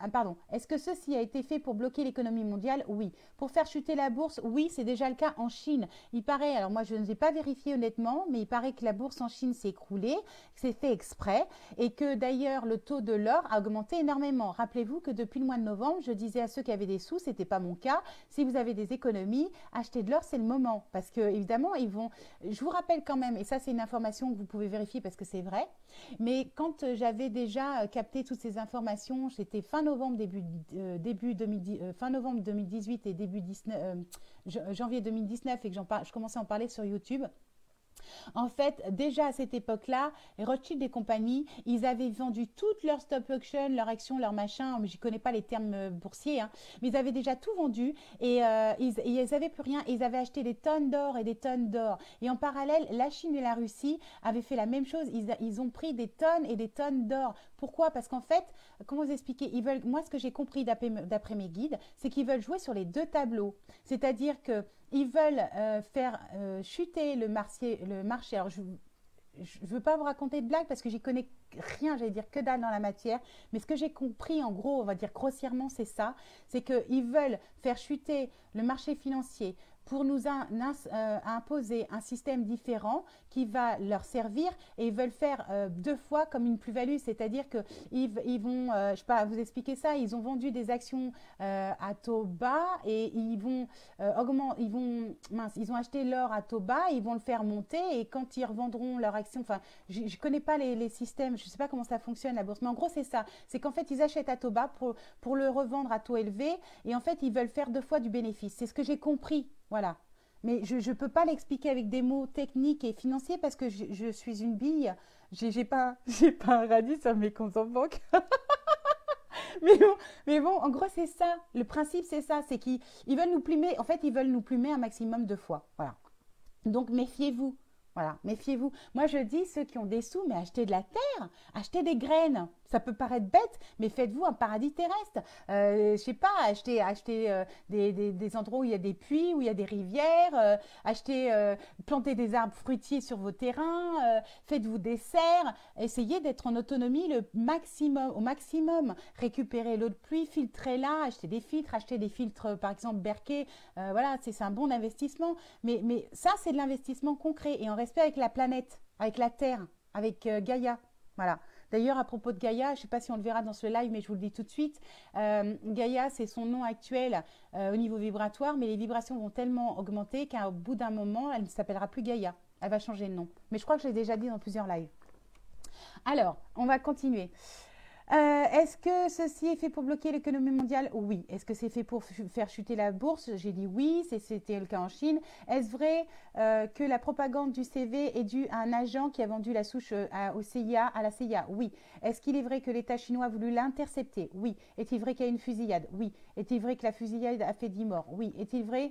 pardon, est-ce que ceci a été fait pour bloquer l'économie mondiale? Oui. Pour faire chuter la bourse? Oui, c'est déjà le cas en Chine. Il paraît, alors moi je ne l'ai pas vérifié honnêtement, mais il paraît que la bourse en Chine s'est écroulée, que c'est fait exprès et que d'ailleurs le taux de l'or a augmenté énormément. Rappelez-vous que depuis le mois de novembre, je disais à ceux qui avaient des sous, c'était pas mon cas, si vous avez des économies, acheter de l'or, c'est le moment. Parce que évidemment, ils vont, je vous rappelle quand même, et ça c'est une information que vous pouvez vérifier parce que c'est vrai, mais quand j'avais déjà capté toutes ces informations, c'était fin novembre, début 2010, fin novembre 2018 et début 19, janvier 2019 et que je commençais à en parler sur YouTube. En fait, déjà à cette époque-là, les Rothschild et compagnie, ils avaient vendu toutes leurs stop auction, leurs actions, leurs machins. Je ne connais pas les termes boursiers, hein, mais ils avaient déjà tout vendu et ils n'avaient plus rien. Ils avaient acheté des tonnes d'or et des tonnes d'or. Et en parallèle, la Chine et la Russie avaient fait la même chose. Ils ont pris des tonnes et des tonnes d'or. Pourquoi? Parce qu'en fait, comment vous expliquer? Ils veulent, moi, ce que j'ai compris d'après mes guides, c'est qu'ils veulent jouer sur les deux tableaux. C'est-à-dire que ils veulent faire chuter le marché. Alors, je ne veux pas vous raconter de blagues parce que j'y connais rien, j'allais dire que dalle dans la matière. Mais ce que j'ai compris, en gros, on va dire grossièrement, c'est ça. C'est qu'ils veulent faire chuter le marché financier pour nous imposer un système différent qui va leur servir et ils veulent faire deux fois comme une plus-value, c'est-à-dire qu'ils vont, je ne sais pas vous expliquer ça, ils ont vendu des actions à taux bas et ils vont ils ont acheté l'or à taux bas, ils vont le faire monter et quand ils revendront leur action, enfin je ne connais pas les systèmes, je ne sais pas comment ça fonctionne la bourse, mais en gros c'est ça, c'est qu'en fait ils achètent à taux bas pour le revendre à taux élevé et en fait ils veulent faire deux fois du bénéfice, c'est ce que j'ai compris. Voilà. Mais je ne peux pas l'expliquer avec des mots techniques et financiers parce que je suis une bille. J'ai pas, j'ai pas un radis sur mes comptes en banque. Mais bon, en gros, c'est ça. Le principe, c'est ça. C'est qu'ils veulent nous plumer. En fait, ils veulent nous plumer un maximum de fois. Voilà. Donc, méfiez-vous. Voilà, méfiez-vous. Moi, je dis, ceux qui ont des sous, mais achetez de la terre, achetez des graines. Ça peut paraître bête, mais faites-vous un paradis terrestre. Je sais pas, achetez des endroits où il y a des puits, où il y a des rivières, plantez des arbres fruitiers sur vos terrains, faites-vous des serres, essayez d'être en autonomie au maximum. Récupérez l'eau de pluie, filtrez-la, achetez des filtres, par exemple Berkey. Voilà, c'est un bon investissement. Mais ça, c'est de l'investissement concret et en respect avec la planète, avec la Terre, avec Gaïa. Voilà. D'ailleurs, à propos de Gaïa, je ne sais pas si on le verra dans ce live, mais je vous le dis tout de suite. Gaïa, c'est son nom actuel au niveau vibratoire, mais les vibrations vont tellement augmenter qu'au bout d'un moment, elle ne s'appellera plus Gaïa. Elle va changer de nom. Mais je crois que je l'ai déjà dit dans plusieurs lives. Alors, on va continuer. Est-ce que ceci est fait pour bloquer l'économie mondiale? Oui. Est-ce que c'est fait pour faire chuter la bourse? J'ai dit oui, c'était le cas en Chine. Est-ce vrai que la propagande du CV est due à un agent qui a vendu la souche à la CIA? Oui. Est-ce qu'il est vrai que l'État chinois a voulu l'intercepter? Oui. Est-il vrai qu'il y a une fusillade? Oui. Est-il vrai que la fusillade a fait 10 morts? Oui. Est-il vrai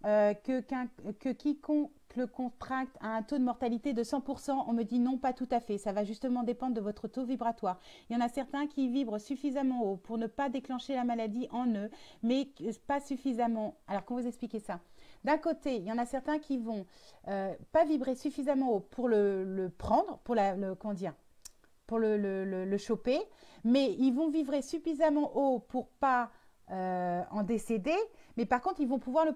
que quiconque le contracte a un taux de mortalité de 100%, on me dit non, pas tout à fait. Ça va justement dépendre de votre taux vibratoire. Il y en a certains qui vibrent suffisamment haut pour ne pas déclencher la maladie en eux, mais pas suffisamment. Alors, comment vous expliquer ça? D'un côté, il y en a certains qui vont pas vibrer suffisamment haut pour le prendre, comment dire, pour le choper, mais ils vont vibrer suffisamment haut pour pas en décéder, mais par contre, ils vont pouvoir le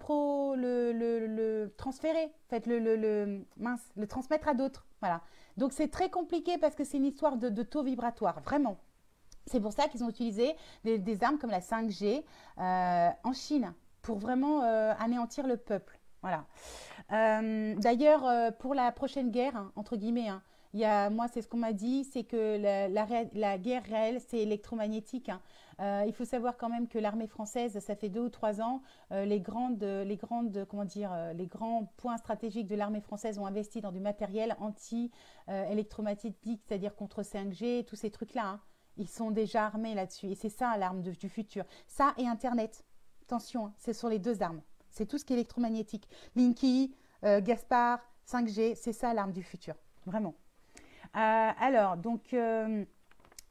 transférer, en fait, le transmettre à d'autres. Voilà. Donc, c'est très compliqué parce que c'est une histoire de taux vibratoire, vraiment. C'est pour ça qu'ils ont utilisé des armes comme la 5G en Chine pour vraiment anéantir le peuple. Voilà. D'ailleurs, pour la prochaine guerre, hein, entre guillemets, hein, moi, c'est ce qu'on m'a dit, c'est que la guerre réelle, c'est électromagnétique. Hein. Il faut savoir quand même que l'armée française, ça fait 2 ou 3 ans, les grands points stratégiques de l'armée française ont investi dans du matériel anti-électromagnétique, c'est-à-dire contre 5G, tous ces trucs-là. Hein. Ils sont déjà armés là-dessus. Et c'est ça l'arme du futur. Ça et Internet. Attention, hein, c'est sur les deux armes. C'est tout ce qui est électromagnétique. Linky, Gaspard, 5G, c'est ça l'arme du futur. Vraiment. Alors, donc,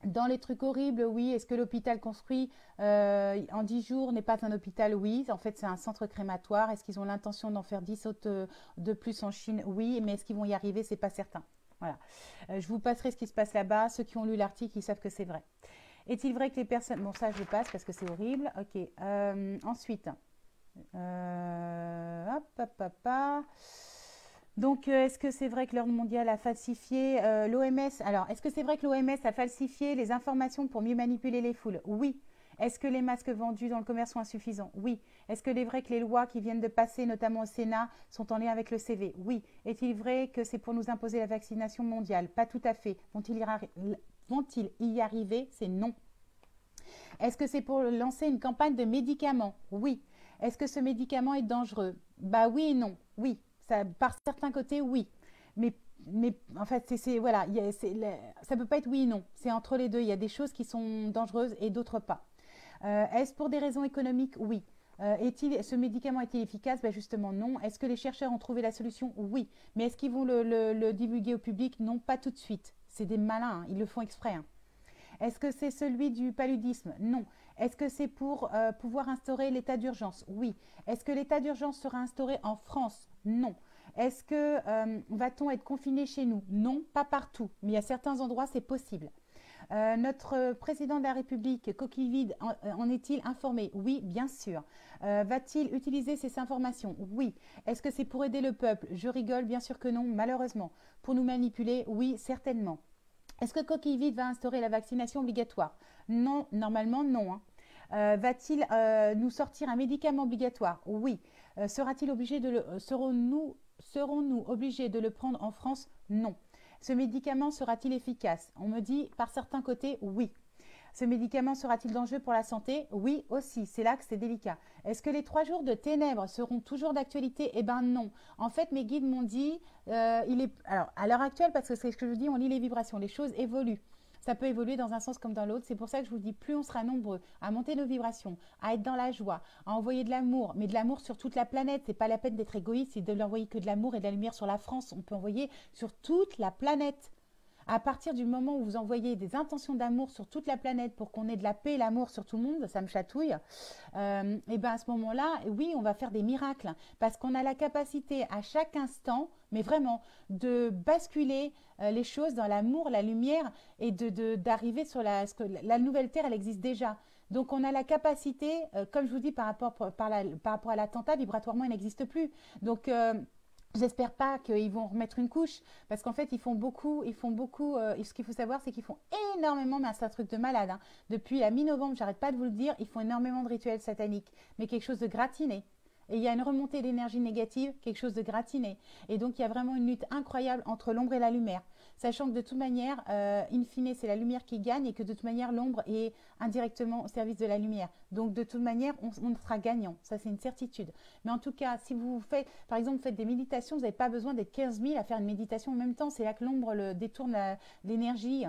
dans les trucs horribles, oui. Est-ce que l'hôpital construit en 10 jours n'est pas un hôpital? Oui. En fait, c'est un centre crématoire. Est-ce qu'ils ont l'intention d'en faire 10 autres de plus en Chine? Oui. Mais est-ce qu'ils vont y arriver? C'est pas certain. Voilà. Je vous passerai ce qui se passe là-bas. Ceux qui ont lu l'article, ils savent que c'est vrai. Est-il vrai que les personnes... Bon, ça, je passe parce que c'est horrible. Ok. Ensuite. Hop, hop, hop, hop. Donc, est-ce que c'est vrai que l'ordre mondial a falsifié l'OMS? Alors, est-ce que c'est vrai que l'OMS a falsifié les informations pour mieux manipuler les foules? Oui. Est-ce que les masques vendus dans le commerce sont insuffisants? Oui. Est-ce que est vrai que les lois qui viennent de passer, notamment au Sénat, sont en lien avec le CV? Oui. Est-il vrai que c'est pour nous imposer la vaccination mondiale? Pas tout à fait. Vont-ils y arriver? C'est non. Est-ce que c'est pour lancer une campagne de médicaments? Oui. Est-ce que ce médicament est dangereux? Bah oui et non. Oui. Ça, par certains côtés, oui. Mais, mais en fait, voilà, ça ne peut pas être oui et non. C'est entre les deux. Il y a des choses qui sont dangereuses et d'autres pas. Est-ce pour des raisons économiques? Oui. Ce médicament est-il efficace? Ben justement, non. Est-ce que les chercheurs ont trouvé la solution? Oui. Mais est-ce qu'ils vont le divulguer au public? Non, pas tout de suite. C'est des malins, hein. Ils le font exprès, hein. Est-ce que c'est celui du paludisme? Non. Est-ce que c'est pour pouvoir instaurer l'état d'urgence? Oui. Est-ce que l'état d'urgence sera instauré en France? Non. Est-ce que va-t-on être confiné chez nous? Non, pas partout. Mais à certains endroits, c'est possible. Notre président de la République, coquille vide, en est-il informé? Oui, bien sûr. Va-t-il utiliser ces informations? Oui. Est-ce que c'est pour aider le peuple? Je rigole, bien sûr que non, malheureusement. Pour nous manipuler? Oui, certainement. Est-ce que coquille vide va instaurer la vaccination obligatoire? Non, normalement non, hein. Va-t-il nous sortir un médicament obligatoire? Oui. Serons-nous obligés de le prendre en France? Non. Ce médicament sera-t-il efficace? On me dit par certains côtés oui. Ce médicament sera-t-il dangereux pour la santé? Oui aussi, c'est là que c'est délicat. Est-ce que les 3 jours de ténèbres seront toujours d'actualité? Eh bien non. En fait, mes guides m'ont dit, alors à l'heure actuelle, parce que c'est ce que je dis, on lit les vibrations, les choses évoluent. Ça peut évoluer dans un sens comme dans l'autre. C'est pour ça que je vous dis, plus on sera nombreux à monter nos vibrations, à être dans la joie, à envoyer de l'amour, mais de l'amour sur toute la planète. C'est pas la peine d'être égoïste et de l'envoyer que de l'amour et de la lumière sur la France. On peut envoyer sur toute la planète. À partir du moment où vous envoyez des intentions d'amour sur toute la planète pour qu'on ait de la paix et l'amour sur tout le monde, ça me chatouille, et bien à ce moment-là, oui, on va faire des miracles parce qu'on a la capacité à chaque instant, mais vraiment, de basculer les choses dans l'amour, la lumière et d'arriver sur la nouvelle Terre, elle existe déjà. Donc on a la capacité, comme je vous dis par rapport à l'attentat, vibratoirement, il n'existe plus. Donc j'espère pas qu'ils vont remettre une couche parce qu'en fait ils font beaucoup. Ce qu'il faut savoir, c'est qu'ils font énormément, mais c'est un truc de malade, hein. Depuis la mi-novembre, j'arrête pas de vous le dire, ils font énormément de rituels sataniques, mais quelque chose de gratiné. Et il y a une remontée d'énergie négative, quelque chose de gratiné. Et donc il y a vraiment une lutte incroyable entre l'ombre et la lumière. Sachant que de toute manière, in fine, c'est la lumière qui gagne et que de toute manière, l'ombre est indirectement au service de la lumière. Donc de toute manière, on sera gagnant. Ça, c'est une certitude. Mais en tout cas, si vous faites, par exemple, vous faites des méditations, vous n'avez pas besoin d'être 15 000 à faire une méditation en même temps. C'est là que l'ombre détourne l'énergie.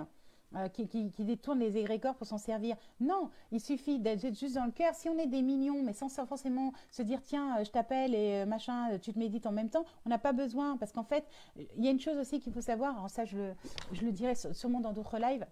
Qui détourne les égrégores pour s'en servir. Non, il suffit d'être juste dans le cœur. Si on est des millions, mais sans forcément se dire tiens, je t'appelle et machin, tu te médites en même temps, on n'a pas besoin. Parce qu'en fait, il y a une chose aussi qu'il faut savoir, alors ça je le dirai sûrement dans d'autres lives,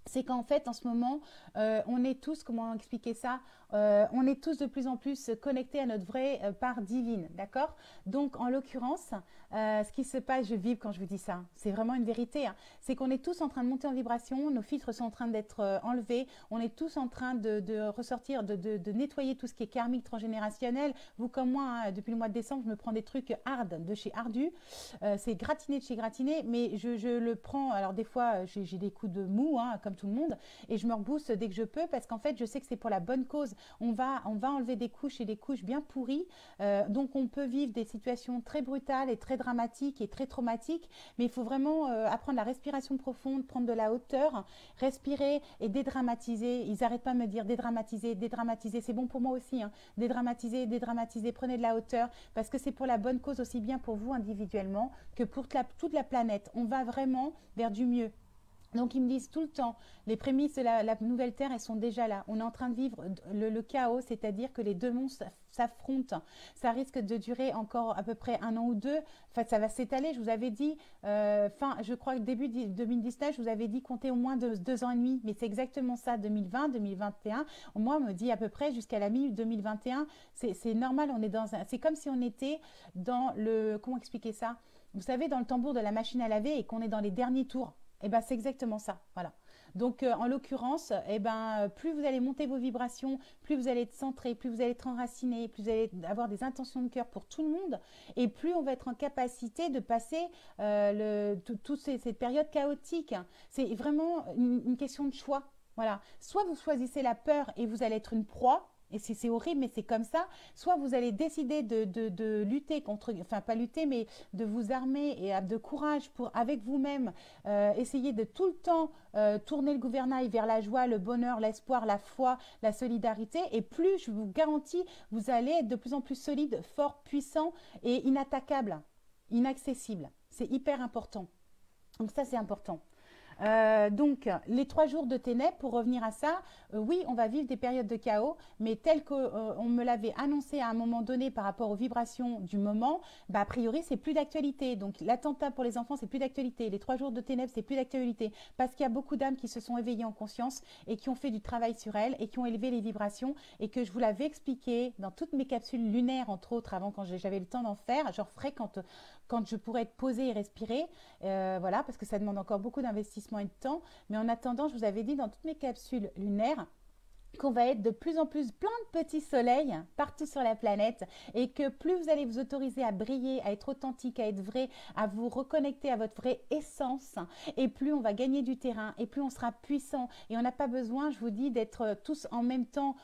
c'est qu'en fait, en ce moment, on est tous, comment expliquer ça, on est tous de plus en plus connectés à notre vraie part divine, d'accord? Donc, en l'occurrence, ce qui se passe, je vibre quand je vous dis ça, c'est vraiment une vérité, hein, c'est qu'on est tous en train de monter en vibration, nos filtres sont en train d'être enlevés, on est tous en train de ressortir, de nettoyer tout ce qui est karmique transgénérationnel. Vous comme moi, hein, depuis le mois de décembre, je me prends des trucs hard de chez Ardu, c'est gratiné de chez gratiné, mais je le prends, alors des fois, j'ai des coups de mou, hein, comme tout le monde, et je me rebooste dès que je peux parce qu'en fait je sais que c'est pour la bonne cause. On va enlever des couches et des couches bien pourries, donc on peut vivre des situations très brutales et très dramatiques et très traumatiques, mais il faut vraiment apprendre la respiration profonde, prendre de la hauteur, respirer et dédramatiser. Ils n'arrêtent pas de me dire dédramatiser, dédramatiser, c'est bon pour moi aussi, hein. Dédramatiser, dédramatiser, prenez de la hauteur parce que c'est pour la bonne cause aussi bien pour vous individuellement que pour toute la planète. On va vraiment vers du mieux. Donc ils me disent tout le temps, les prémices de la nouvelle Terre, elles sont déjà là. On est en train de vivre le chaos, c'est-à-dire que les deux mondes s'affrontent. Ça risque de durer encore à peu près 1 an ou 2. En fait, ça va s'étaler. Je vous avais dit, je crois que début 2019, je vous avais dit compter au moins 2 ans et demi. Mais c'est exactement ça, 2020, 2021. Moi, on me dit à peu près jusqu'à la mi-2021. C'est normal, c'est comme si on était dans comment expliquer ça? Vous savez, dans le tambour de la machine à laver et qu'on est dans les derniers tours. Eh ben, c'est exactement ça, voilà. Donc, en l'occurrence, eh ben, plus vous allez monter vos vibrations, plus vous allez être centré, plus vous allez être enraciné, plus vous allez avoir des intentions de cœur pour tout le monde, et plus on va être en capacité de passer toute cette période chaotique. C'est vraiment une question de choix. Voilà. Soit vous choisissez la peur et vous allez être une proie, et c'est horrible, mais c'est comme ça. Soit vous allez décider de lutter contre, enfin pas lutter, mais de vous armer et de courage pour, avec vous-même, essayer de tout le temps tourner le gouvernail vers la joie, le bonheur, l'espoir, la foi, la solidarité. Et plus, je vous garantis, vous allez être de plus en plus solide, fort, puissant et inattaquable, inaccessible. C'est hyper important. Donc ça, c'est important. Donc, les 3 jours de ténèbres, pour revenir à ça, oui, on va vivre des périodes de chaos, mais tel qu'on me l'avait annoncé à un moment donné par rapport aux vibrations du moment, bah, a priori, c'est plus d'actualité. Donc, l'attentat pour les enfants, c'est plus d'actualité. Les 3 jours de ténèbres, c'est plus d'actualité. Parce qu'il y a beaucoup d'âmes qui se sont éveillées en conscience et qui ont fait du travail sur elles et qui ont élevé les vibrations et que je vous l'avais expliqué dans toutes mes capsules lunaires, entre autres, avant quand j'avais le temps d'en faire. J'en ferai quand je pourrais être posée et respirer, voilà, parce que ça demande encore beaucoup d'investissement et de temps. Mais en attendant, je vous avais dit dans toutes mes capsules lunaires qu'on va être de plus en plus plein de petits soleils partout sur la planète et que plus vous allez vous autoriser à briller, à être authentique, à être vrai, à vous reconnecter à votre vraie essence, et plus on va gagner du terrain et plus on sera puissant. Et on n'a pas besoin, je vous dis, d'être tous en même temps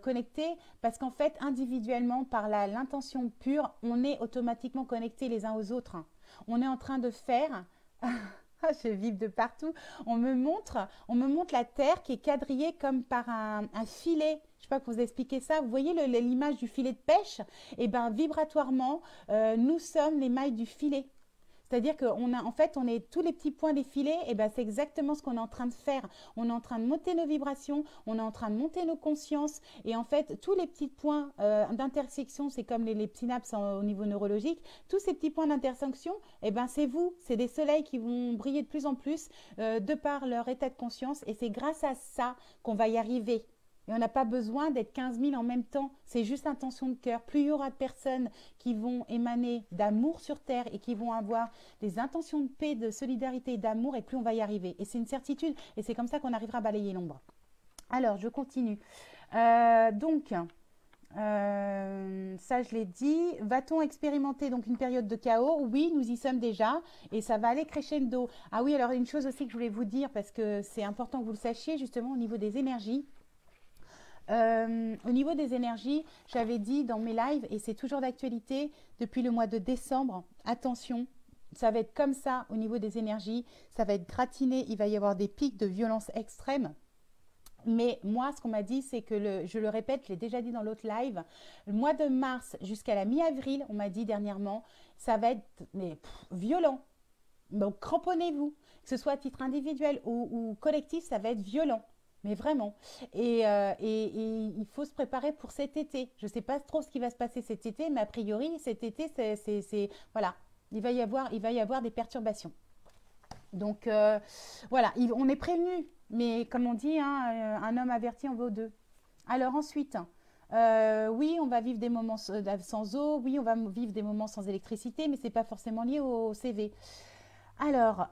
connectés, parce qu'en fait, individuellement, par l'intention pure, on est automatiquement connectés les uns aux autres. On est en train de faire... Je vibre de partout. On me montre la terre qui est quadrillée comme par un filet. Je ne sais pas comment vous expliquer ça. Vous voyez l'image du filet de pêche? Eh bien, vibratoirement, nous sommes les mailles du filet. C'est-à-dire en fait, on est tous les petits points des filets, et ben c'est exactement ce qu'on est en train de faire. On est en train de monter nos vibrations, on est en train de monter nos consciences, et en fait, tous les petits points d'intersection, c'est comme les synapses au niveau neurologique, tous ces petits points d'intersection, et ben c'est vous, c'est des soleils qui vont briller de plus en plus de par leur état de conscience, et c'est grâce à ça qu'on va y arriver. Et on n'a pas besoin d'être 15 000 en même temps. C'est juste intention de cœur. Plus il y aura de personnes qui vont émaner d'amour sur Terre et qui vont avoir des intentions de paix, de solidarité, d'amour, et plus on va y arriver. Et c'est une certitude. Et c'est comme ça qu'on arrivera à balayer l'ombre. Alors, je continue. Ça, je l'ai dit. Va-t-on expérimenter donc une période de chaos? Oui, nous y sommes déjà. Et ça va aller crescendo. Ah oui, alors une chose aussi que je voulais vous dire, parce que c'est important que vous le sachiez, justement, au niveau des énergies. Au niveau des énergies, j'avais dit dans mes lives, et c'est toujours d'actualité, depuis le mois de décembre, attention, ça va être comme ça au niveau des énergies, ça va être gratiné, il va y avoir des pics de violence extrême. Mais moi, ce qu'on m'a dit, c'est que, je le répète, je l'ai déjà dit dans l'autre live, le mois de mars jusqu'à la mi-avril, on m'a dit dernièrement, ça va être violent. Donc, cramponnez-vous, que ce soit à titre individuel ou collectif, ça va être violent. Mais vraiment. Et il faut se préparer pour cet été. Je ne sais pas trop ce qui va se passer cet été, mais a priori, cet été, voilà, il va y avoir des perturbations. Donc, voilà, on est prévenu. Mais comme on dit, hein, un homme averti en vaut deux. Alors ensuite, oui, on va vivre des moments sans eau. Oui, on va vivre des moments sans électricité, mais ce n'est pas forcément lié au CV. Alors,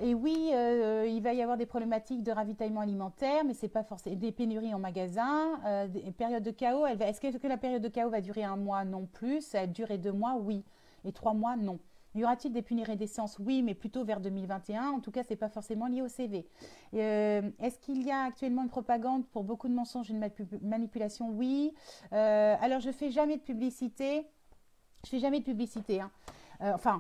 et oui, il va y avoir des problématiques de ravitaillement alimentaire, mais c'est pas forcément des pénuries en magasin, des périodes de chaos. Est-ce que la période de chaos va durer 1 mois? Non plus. Ça a duré 2 mois? Oui. Et 3 mois? Non. Y aura-t-il des pénuries d'essence? Oui, mais plutôt vers 2021. En tout cas, c'est pas forcément lié au CV. Est-ce qu'il y a actuellement une propagande pour beaucoup de mensonges et de manipulation? Oui. Alors, je fais jamais de publicité. Je fais jamais de publicité, hein. Enfin.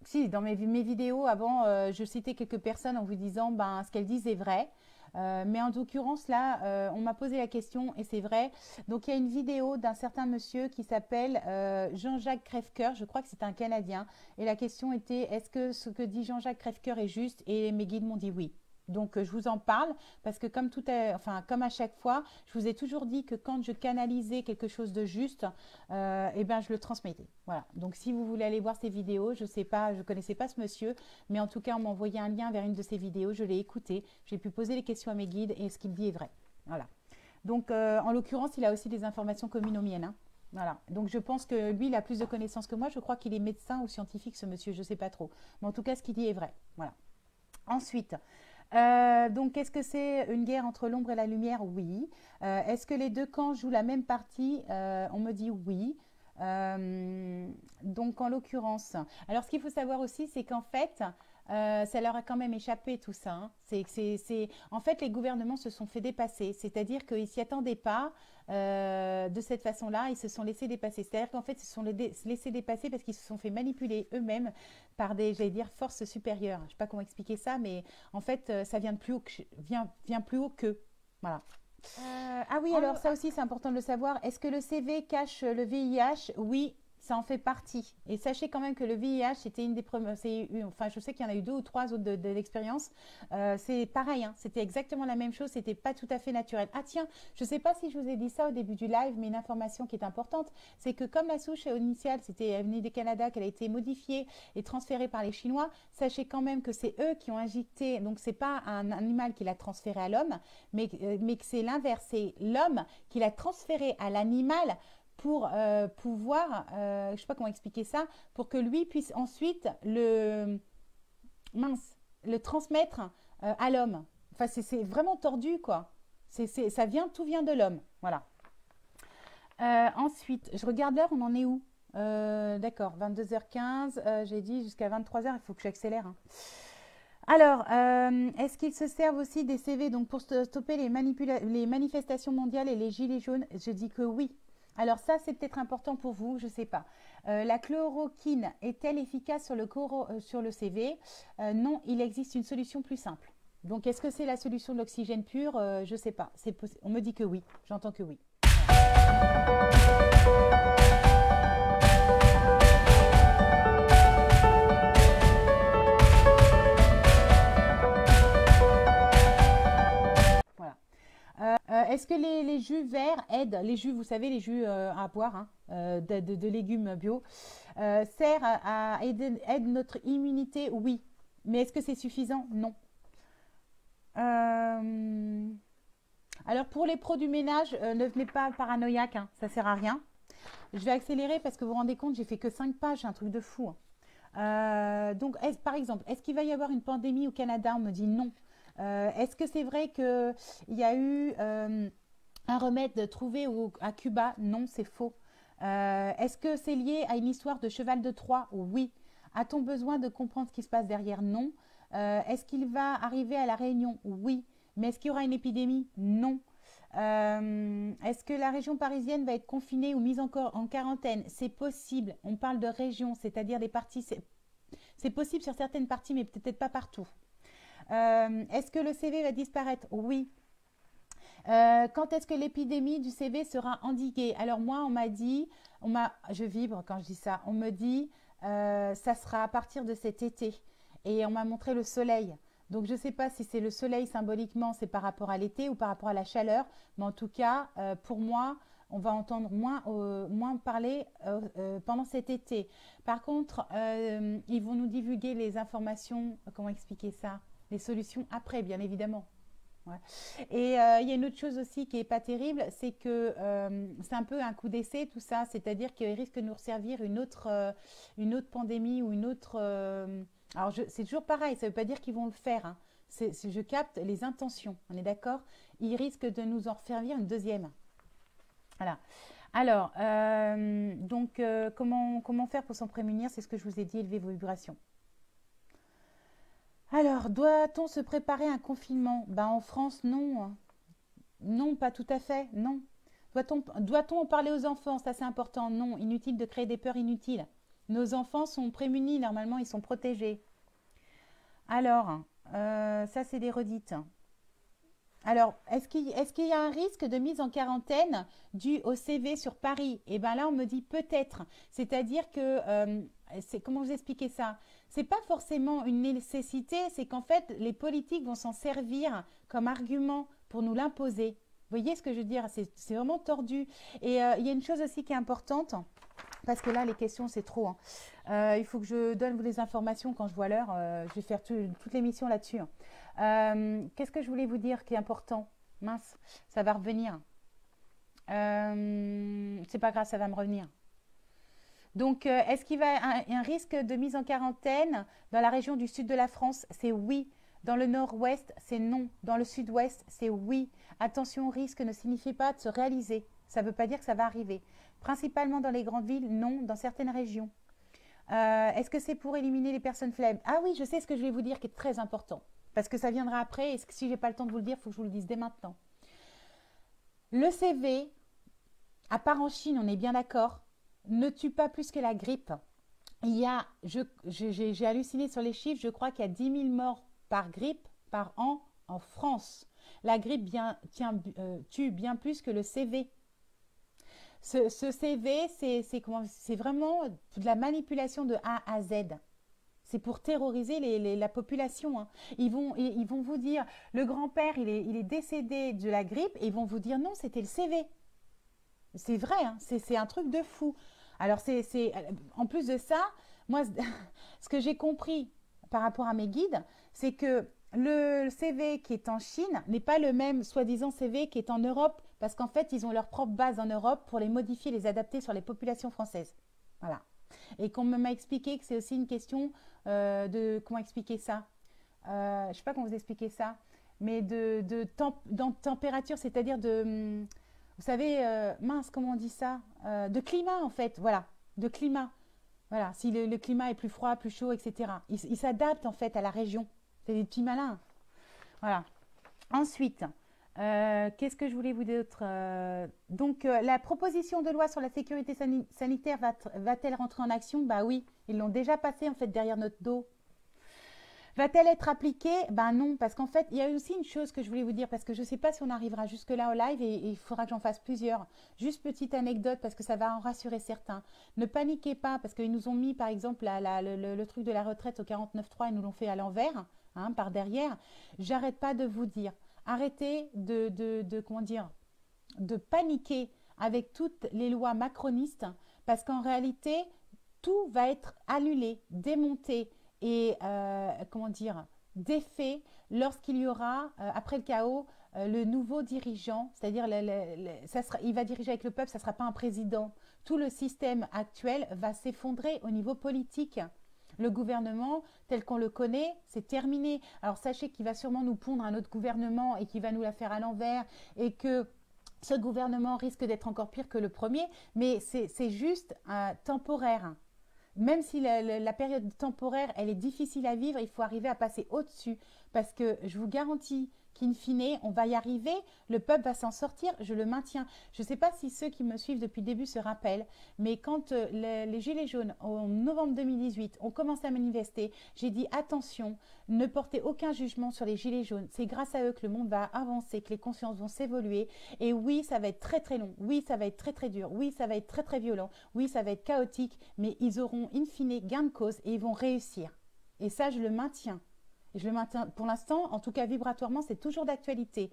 Si, dans mes vidéos, avant, je citais quelques personnes en vous disant ce qu'elles disent est vrai. Mais en l'occurrence, là, on m'a posé la question et c'est vrai. Donc, il y a une vidéo d'un certain monsieur qui s'appelle Jean-Jacques Crèvecoeur. Je crois que c'est un Canadien. Et la question était, est-ce que ce que dit Jean-Jacques Crèvecoeur est juste? Et mes guides m'ont dit oui. Donc, je vous en parle parce que comme à chaque fois, je vous ai toujours dit que quand je canalisais quelque chose de juste, je le transmettais. Voilà. Donc, si vous voulez aller voir ces vidéos, je sais pas, je connaissais pas ce monsieur, mais en tout cas, on m'a envoyé un lien vers une de ses vidéos. Je l'ai écouté, j'ai pu poser les questions à mes guides et ce qu'il dit est vrai. Voilà. Donc, en l'occurrence, il a aussi des informations communes aux miennes, hein. Voilà. Donc, je pense que lui, il a plus de connaissances que moi. Je crois qu'il est médecin ou scientifique, ce monsieur, je sais pas trop. Mais en tout cas, ce qu'il dit est vrai. Voilà. Ensuite, Donc, est-ce que c'est une guerre entre l'ombre et la lumière? Oui. Est-ce que les deux camps jouent la même partie? On me dit oui. Donc, en l'occurrence, alors ce qu'il faut savoir aussi, c'est qu'en fait, ça leur a quand même échappé tout ça, hein. En fait, les gouvernements se sont fait dépasser, c'est-à-dire qu'ils ne s'y attendaient pas de cette façon-là, ils se sont laissés dépasser. C'est-à-dire qu'en fait, ils se sont laissés dépasser parce qu'ils se sont fait manipuler eux-mêmes par des, j'allais dire, forces supérieures. Je ne sais pas comment expliquer ça, mais en fait, ça vient de plus haut vient plus haut qu'eux. Voilà. Ah oui, alors ça aussi, c'est important de le savoir. Est-ce que le CV cache le VIH? Oui, ça en fait partie. Et sachez quand même que le VIH, c'était une des premières. Enfin, je sais qu'il y en a eu deux ou trois autres de l'expérience. C'est pareil, hein, c'était exactement la même chose. C'était pas tout à fait naturel. Ah tiens, je ne sais pas si je vous ai dit ça au début du live, mais une information qui est importante, c'est que comme la souche initiale, elle venait du Canada, qu'elle a été modifiée et transférée par les Chinois, sachez quand même que c'est eux qui ont injecté. Donc, c'est pas un animal qui l'a transféré à l'homme, mais que c'est l'inverse. C'est l'homme qui l'a transféré à l'animal pour pouvoir, je ne sais pas comment expliquer ça, pour que lui puisse ensuite le transmettre à l'homme. Enfin, c'est vraiment tordu, quoi. Tout vient de l'homme. Voilà. Ensuite, je regarde l'heure, on en est où? D'accord, 22h15, j'ai dit jusqu'à 23h, il faut que j'accélère, hein. Alors, est-ce qu'ils se servent aussi des CV donc pour stopper les manifestations mondiales et les gilets jaunes? Je dis que oui. Alors ça, c'est peut-être important pour vous, je ne sais pas. La chloroquine est-elle efficace sur le CV? Non, il existe une solution plus simple. Donc, est-ce que c'est la solution de l'oxygène pur? Je ne sais pas. On me dit que oui. J'entends que oui. Voilà. Est-ce que les jus verts aident? Les jus, vous savez, les jus à boire, hein, de légumes bio, sert à aide notre immunité? Oui. Mais est-ce que c'est suffisant? Non. Alors pour les produits ménage, ne venez pas paranoïaque, hein, ça sert à rien. Je vais accélérer parce que vous vous rendez compte, j'ai fait que 5 pages, c'est un truc de fou, hein. Donc, par exemple, est-ce qu'il va y avoir une pandémie au Canada? On me dit non. Est-ce que c'est vrai qu'il y a eu un remède trouvé à Cuba? Non, c'est faux. Est-ce que c'est lié à une histoire de cheval de Troie? Oui. A-t-on besoin de comprendre ce qui se passe derrière? Non. Est-ce qu'il va arriver à la Réunion? Oui. Mais est-ce qu'il y aura une épidémie? Non. Est-ce que la région parisienne va être confinée ou mise encore en quarantaine? C'est possible. On parle de région, c'est-à-dire des parties. C'est possible sur certaines parties, mais peut-être pas partout. Est-ce que le CV va disparaître? Oui. Quand est-ce que l'épidémie du CV sera endiguée? Alors moi, on m'a dit, je vibre quand je dis ça, on me dit, ça sera à partir de cet été. Et on m'a montré le soleil. Donc je ne sais pas si c'est le soleil symboliquement, c'est par rapport à l'été ou par rapport à la chaleur. Mais en tout cas, pour moi, on va entendre moins parler pendant cet été. Par contre, ils vont nous divulguer les informations, comment expliquer ça? Les solutions après, bien évidemment. Ouais. Et il y a une autre chose aussi qui n'est pas terrible, c'est que c'est un peu un coup d'essai tout ça, c'est-à-dire qu'il risque de nous resservir une autre pandémie ou une autre... alors c'est toujours pareil, ça ne veut pas dire qu'ils vont le faire, hein. Je capte les intentions, on est d'accord? Ils risquent de nous en resservir une deuxième. Voilà. Alors, donc comment faire pour s'en prémunir? C'est ce que je vous ai dit, élever vos vibrations. Alors, doit-on se préparer à un confinement? Ben, en France, non. Non, pas tout à fait, non. Doit-on en parler aux enfants? Ça, c'est important. Non, inutile de créer des peurs inutiles. Nos enfants sont prémunis, normalement, ils sont protégés. Alors, ça, c'est des redites. Alors, est-ce qu'il y a un risque de mise en quarantaine dû au CV sur Paris? Eh bien là, on me dit peut-être. C'est-à-dire que, comment vous expliquer ça? C'est pas forcément une nécessité, c'est qu'en fait, les politiques vont s'en servir comme argument pour nous l'imposer. Vous voyez ce que je veux dire? C'est vraiment tordu. Et il y a une chose aussi qui est importante, parce que là, les questions, c'est trop, hein. Il faut que je donne vous les informations quand je vois l'heure. Je vais faire toute l'émission là-dessus, hein. Qu'est-ce que je voulais vous dire qui est important? Mince, ça va revenir. C'est pas grave, ça va me revenir. Donc, est-ce qu'il y a un risque de mise en quarantaine dans la région du sud de la France? C'est oui. Dans le nord-ouest, c'est non. Dans le sud-ouest, c'est oui. Attention au risque ne signifie pas de se réaliser. Ça ne veut pas dire que ça va arriver. Principalement dans les grandes villes, non. Dans certaines régions. Est-ce que c'est pour éliminer les personnes faibles? Ah oui, je sais ce que je vais vous dire qui est très important. Parce que ça viendra après. Et si je n'ai pas le temps de vous le dire, il faut que je vous le dise dès maintenant. Le CV, à part en Chine, on est bien d'accord, ne tue pas plus que la grippe. Il y a, j'ai halluciné sur les chiffres, je crois qu'il y a 10 000 morts par grippe par an en France. La grippe tue bien plus que le CV. Ce CV, c'est vraiment de la manipulation de A à Z. C'est pour terroriser la population. Hein. Ils vont vous dire, le grand-père, il est décédé de la grippe, et ils vont vous dire non, c'était le CV. C'est vrai, hein, c'est un truc de fou. Alors, en plus de ça, moi, ce que j'ai compris par rapport à mes guides, c'est que le CV qui est en Chine n'est pas le même soi-disant CV qui est en Europe, parce qu'en fait, ils ont leur propre base en Europe pour les modifier, les adapter sur les populations françaises. Voilà. Et qu'on m'a expliqué que c'est aussi une question de... Comment expliquer ça? Je ne sais pas comment vous expliquer ça, mais dans température, c'est-à-dire de... Vous savez, mince, comment on dit ça? De climat, en fait, voilà, de climat. Voilà, si le climat est plus froid, plus chaud, etc. Il s'adapte, en fait, à la région. C'est des petits malins. Voilà. Ensuite, qu'est-ce que je voulais vous dire d'autre? Donc, la proposition de loi sur la sécurité sanitaire va-t-elle rentrer en action? Bah oui, ils l'ont déjà passée, en fait, derrière notre dos. Va-t-elle être appliquée? Ben non, parce qu'en fait, il y a aussi une chose que je voulais vous dire, parce que je ne sais pas si on arrivera jusque-là au live et il faudra que j'en fasse plusieurs. Juste petite anecdote, parce que ça va en rassurer certains. Ne paniquez pas, parce qu'ils nous ont mis, par exemple, le truc de la retraite au 49.3, ils nous l'ont fait à l'envers, hein, par derrière. J'arrête pas de vous dire, arrêtez comment dire, de paniquer avec toutes les lois macronistes, parce qu'en réalité, tout va être annulé, démonté et comment dire, défait lorsqu'il y aura, après le chaos, le nouveau dirigeant, c'est-à-dire il va diriger avec le peuple, ça ne sera pas un président. Tout le système actuel va s'effondrer au niveau politique. Le gouvernement, tel qu'on le connaît, c'est terminé. Alors sachez qu'il va sûrement nous pondre un autre gouvernement et qu'il va nous la faire à l'envers et que ce gouvernement risque d'être encore pire que le premier, mais c'est juste temporaire. Même si la période temporaire, elle est difficile à vivre, il faut arriver à passer au-dessus. Parce que je vous garantis qu'in fine, on va y arriver, le peuple va s'en sortir, je le maintiens. Je ne sais pas si ceux qui me suivent depuis le début se rappellent, mais quand les Gilets jaunes, en novembre 2018, ont commencé à manifester, j'ai dit attention, ne portez aucun jugement sur les Gilets jaunes. C'est grâce à eux que le monde va avancer, que les consciences vont s'évoluer. Et oui, ça va être très très long. Oui, ça va être très très dur. Oui, ça va être très très violent. Oui, ça va être chaotique. Mais ils auront in fine gain de cause et ils vont réussir. Et ça, je le maintiens. Et je le maintiens pour l'instant, en tout cas vibratoirement, c'est toujours d'actualité.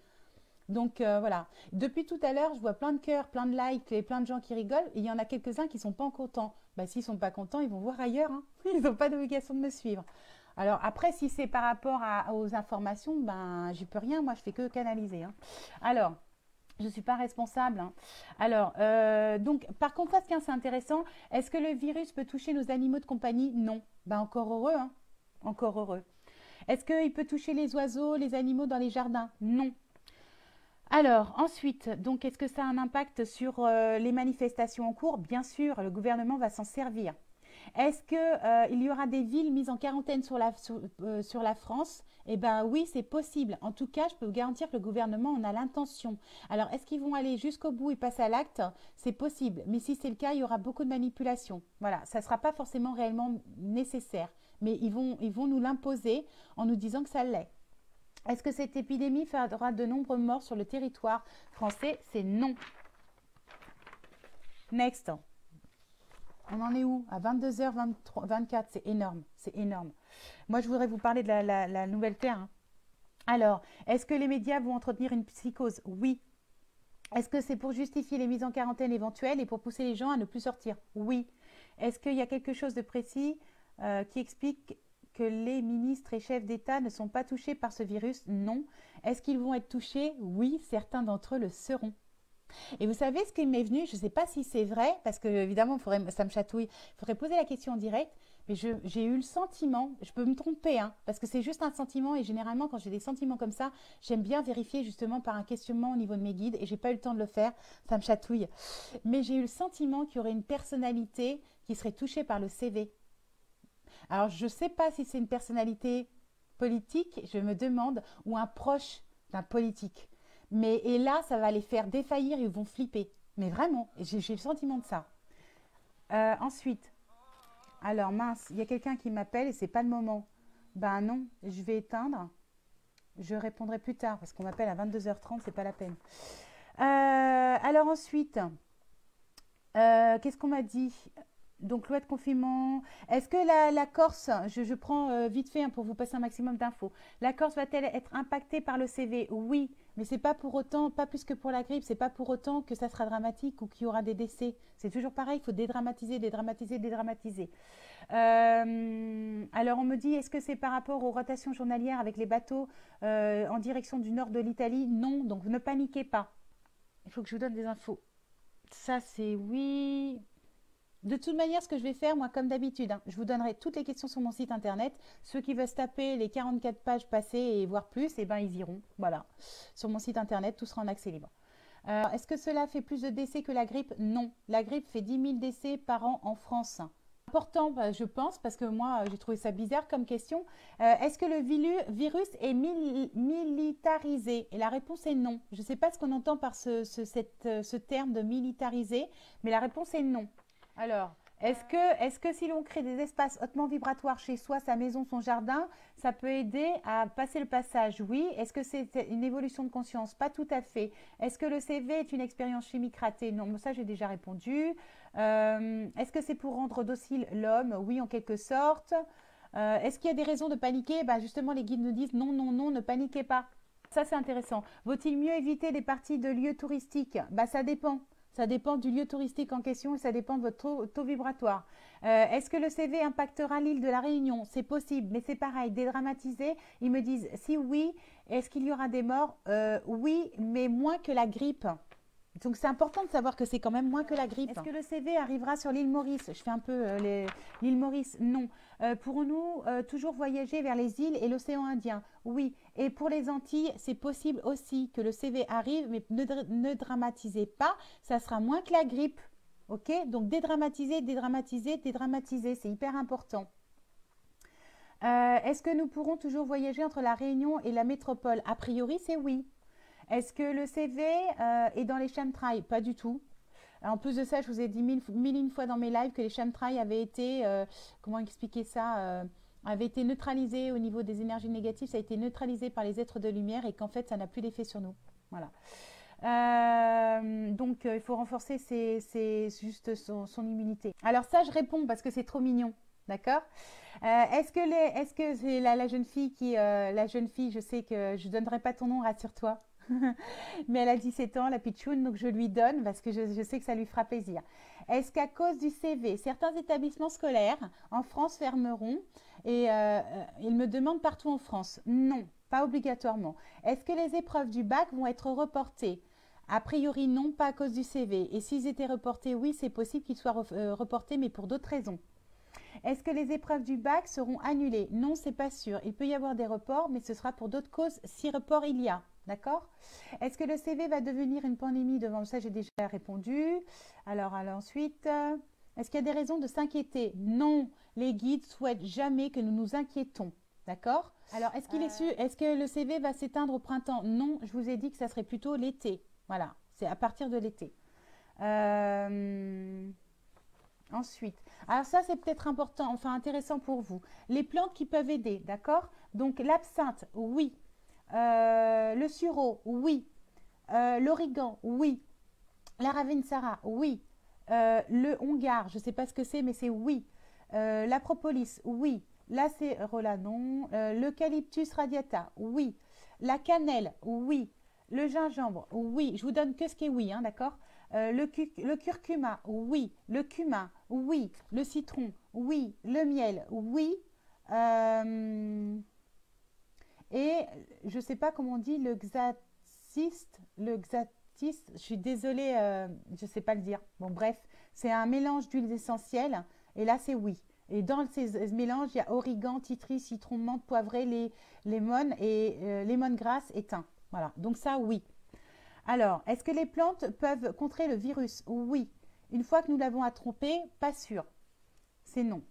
Donc voilà. Depuis tout à l'heure, je vois plein de cœurs, plein de likes et plein de gens qui rigolent. Et il y en a quelques-uns qui ne sont pas contents. Bah, s'ils ne sont pas contents, ils vont voir ailleurs. Hein. Ils n'ont pas d'obligation de me suivre. Alors après, si c'est par rapport aux informations, ben j'y peux rien. Moi, je fais que canaliser. Hein. Alors, je ne suis pas responsable. Hein. Alors, donc, par contre, ça, c'est intéressant. Est-ce que le virus peut toucher nos animaux de compagnie? Non. Ben encore heureux. Hein. Encore heureux. Est-ce qu'il peut toucher les oiseaux, les animaux dans les jardins? Non. Alors, ensuite, donc, est-ce que ça a un impact sur les manifestations en cours? Bien sûr, le gouvernement va s'en servir. Est-ce qu'il y aura des villes mises en quarantaine sur la France? Eh bien oui, c'est possible. En tout cas, je peux vous garantir que le gouvernement en a l'intention. Alors, est-ce qu'ils vont aller jusqu'au bout et passer à l'acte? C'est possible. Mais si c'est le cas, il y aura beaucoup de manipulation. Voilà, ça ne sera pas forcément réellement nécessaire. Mais ils vont nous l'imposer en nous disant que ça l'est. Est-ce que cette épidémie fera de nombreux morts sur le territoire français? C'est non. Next. On en est où? À 22h24, c'est énorme, c'est énorme. Moi, je voudrais vous parler de la nouvelle Terre. Hein. Alors, est-ce que les médias vont entretenir une psychose? Oui. Est-ce que c'est pour justifier les mises en quarantaine éventuelles et pour pousser les gens à ne plus sortir? Oui. Est-ce qu'il y a quelque chose de précis qui explique que les ministres et chefs d'État ne sont pas touchés par ce virus? Non. Est-ce qu'ils vont être touchés? Oui, certains d'entre eux le seront. Et vous savez ce qui m'est venu, je ne sais pas si c'est vrai, parce que évidemment, ça me chatouille, il faudrait poser la question en direct, Mais j'ai eu le sentiment, je peux me tromper, hein, parce que c'est juste un sentiment et généralement quand j'ai des sentiments comme ça, j'aime bien vérifier justement par un questionnement au niveau de mes guides et j'ai pas eu le temps de le faire, ça me chatouille. Mais j'ai eu le sentiment qu'il y aurait une personnalité qui serait touchée par le CV. Alors je ne sais pas si c'est une personnalité politique, je me demande, ou un proche d'un politique. Mais et là, ça va les faire défaillir, ils vont flipper. Mais vraiment, j'ai le sentiment de ça. Ensuite, alors mince, il y a quelqu'un qui m'appelle et c'est pas le moment. Ben non, je vais éteindre. Je répondrai plus tard parce qu'on m'appelle à 22h30, c'est pas la peine. Alors ensuite, qu'est-ce qu'on m'a dit? Donc loi de confinement. Est-ce que la Corse, je prends vite fait hein, pour vous passer un maximum d'infos. La Corse va-t-elle être impactée par le CV? Oui, mais c'est pas pour autant, pas plus que pour la grippe, c'est pas pour autant que ça sera dramatique ou qu'il y aura des décès. C'est toujours pareil, il faut dédramatiser, dédramatiser, dédramatiser. Alors on me dit, est-ce que c'est par rapport aux rotations journalières avec les bateaux en direction du nord de l'Italie? Non, donc ne paniquez pas. Il faut que je vous donne des infos. Ça c'est oui. De toute manière, ce que je vais faire, moi, comme d'habitude, hein, je vous donnerai toutes les questions sur mon site internet. Ceux qui veulent se taper les 44 pages passées et voir plus, eh ben, ils iront. Voilà. Sur mon site internet, tout sera en accès libre. Est-ce que cela fait plus de décès que la grippe? Non. La grippe fait 10 000 décès par an en France. Important, je pense, parce que moi, j'ai trouvé ça bizarre comme question. Est-ce que le virus est militarisé? Et la réponse est non. Je ne sais pas ce qu'on entend par ce terme de militarisé, mais la réponse est non. Alors, est-ce que si l'on crée des espaces hautement vibratoires chez soi, sa maison, son jardin, ça peut aider à passer le passage? Oui. Est-ce que c'est une évolution de conscience? Pas tout à fait. Est-ce que le CV est une expérience chimique ratée? Non, ça j'ai déjà répondu. Est-ce que c'est pour rendre docile l'homme? Oui, en quelque sorte. Est-ce qu'il y a des raisons de paniquer? Bah, justement, les guides nous disent non, non, non, ne paniquez pas. Ça, c'est intéressant. Vaut-il mieux éviter les parties de lieux touristiques? Bah, ça dépend. Ça dépend du lieu touristique en question et ça dépend de votre taux vibratoire. Est-ce que le CV impactera l'île de la Réunion? C'est possible, mais c'est pareil, dédramatiser. Ils me disent si oui, est-ce qu'il y aura des morts? Oui, mais moins que la grippe. Donc c'est important de savoir que c'est quand même moins que la grippe. Est-ce que le CV arrivera sur l'île Maurice? Je fais un peu l'île Maurice. Non. Pourrons-nous toujours voyager vers les îles et l'océan Indien? Oui. Et pour les Antilles, c'est possible aussi que le CV arrive, mais ne dramatisez pas. Ça sera moins que la grippe. Ok? Donc dédramatiser, dédramatiser, dédramatiser. C'est hyper important. Est-ce que nous pourrons toujours voyager entre la Réunion et la métropole? A priori, c'est oui. Est-ce que le CV est dans les chemtrails? Pas du tout. En plus de ça, je vous ai dit mille une fois dans mes lives que les chemtrails avaient été, comment expliquer ça, avaient été neutralisés au niveau des énergies négatives. Ça a été neutralisé par les êtres de lumière et qu'en fait, ça n'a plus d'effet sur nous. Voilà. Donc, il faut renforcer juste son immunité. Alors ça, je réponds parce que c'est trop mignon. D'accord. Est-ce que c'est la jeune fille la jeune fille, je sais que je ne donnerai pas ton nom, rassure-toi. Mais elle a 17 ans, la pitchoune, donc je lui donne parce que je sais que ça lui fera plaisir. Est-ce qu'à cause du CV, certains établissements scolaires en France fermeront? Et ils me demandent partout en France. Non, pas obligatoirement. Est-ce que les épreuves du bac vont être reportées? A priori, non, pas à cause du CV. Et s'ils étaient reportés, oui, c'est possible qu'ils soient reportés, mais pour d'autres raisons. Est-ce que les épreuves du bac seront annulées? Non, c'est pas sûr. Il peut y avoir des reports, mais ce sera pour d'autres causes si report il y a. D'accord? Est-ce que le CV va devenir une pandémie devant ça? J'ai déjà répondu. Alors ensuite, est-ce qu'il y a des raisons de s'inquiéter? Non, les guides souhaitent jamais que nous nous inquiétons. D'accord? Alors, est-ce que le CV va s'éteindre au printemps? Non, je vous ai dit que ça serait plutôt l'été. Voilà, c'est à partir de l'été. Ensuite, alors ça c'est peut-être important, enfin intéressant pour vous. Les plantes qui peuvent aider, d'accord? Donc l'absinthe, oui. Le sureau, oui. L'origan, oui. La ravensara, oui. Le hongar, je ne sais pas ce que c'est, mais c'est oui. La propolis, oui. L'acérola, non. L'eucalyptus radiata, oui. La cannelle, oui. Le gingembre, oui. Je vous donne que ce qui est oui, hein, d'accord? Le curcuma, oui. Le cumin, oui. Le citron, oui. Le miel, oui. Et je ne sais pas comment on dit le xathiste, je suis désolée, je ne sais pas le dire. Bon, bref, c'est un mélange d'huiles essentielles. Et là, c'est oui. Et dans ces mélanges, il y a origan, titri, citron, menthe, poivré, lemon et lemongrass et thym. Voilà, donc ça, oui. Alors, est-ce que les plantes peuvent contrer le virus? Oui. Une fois que nous l'avons attrapé, pas sûr. C'est non.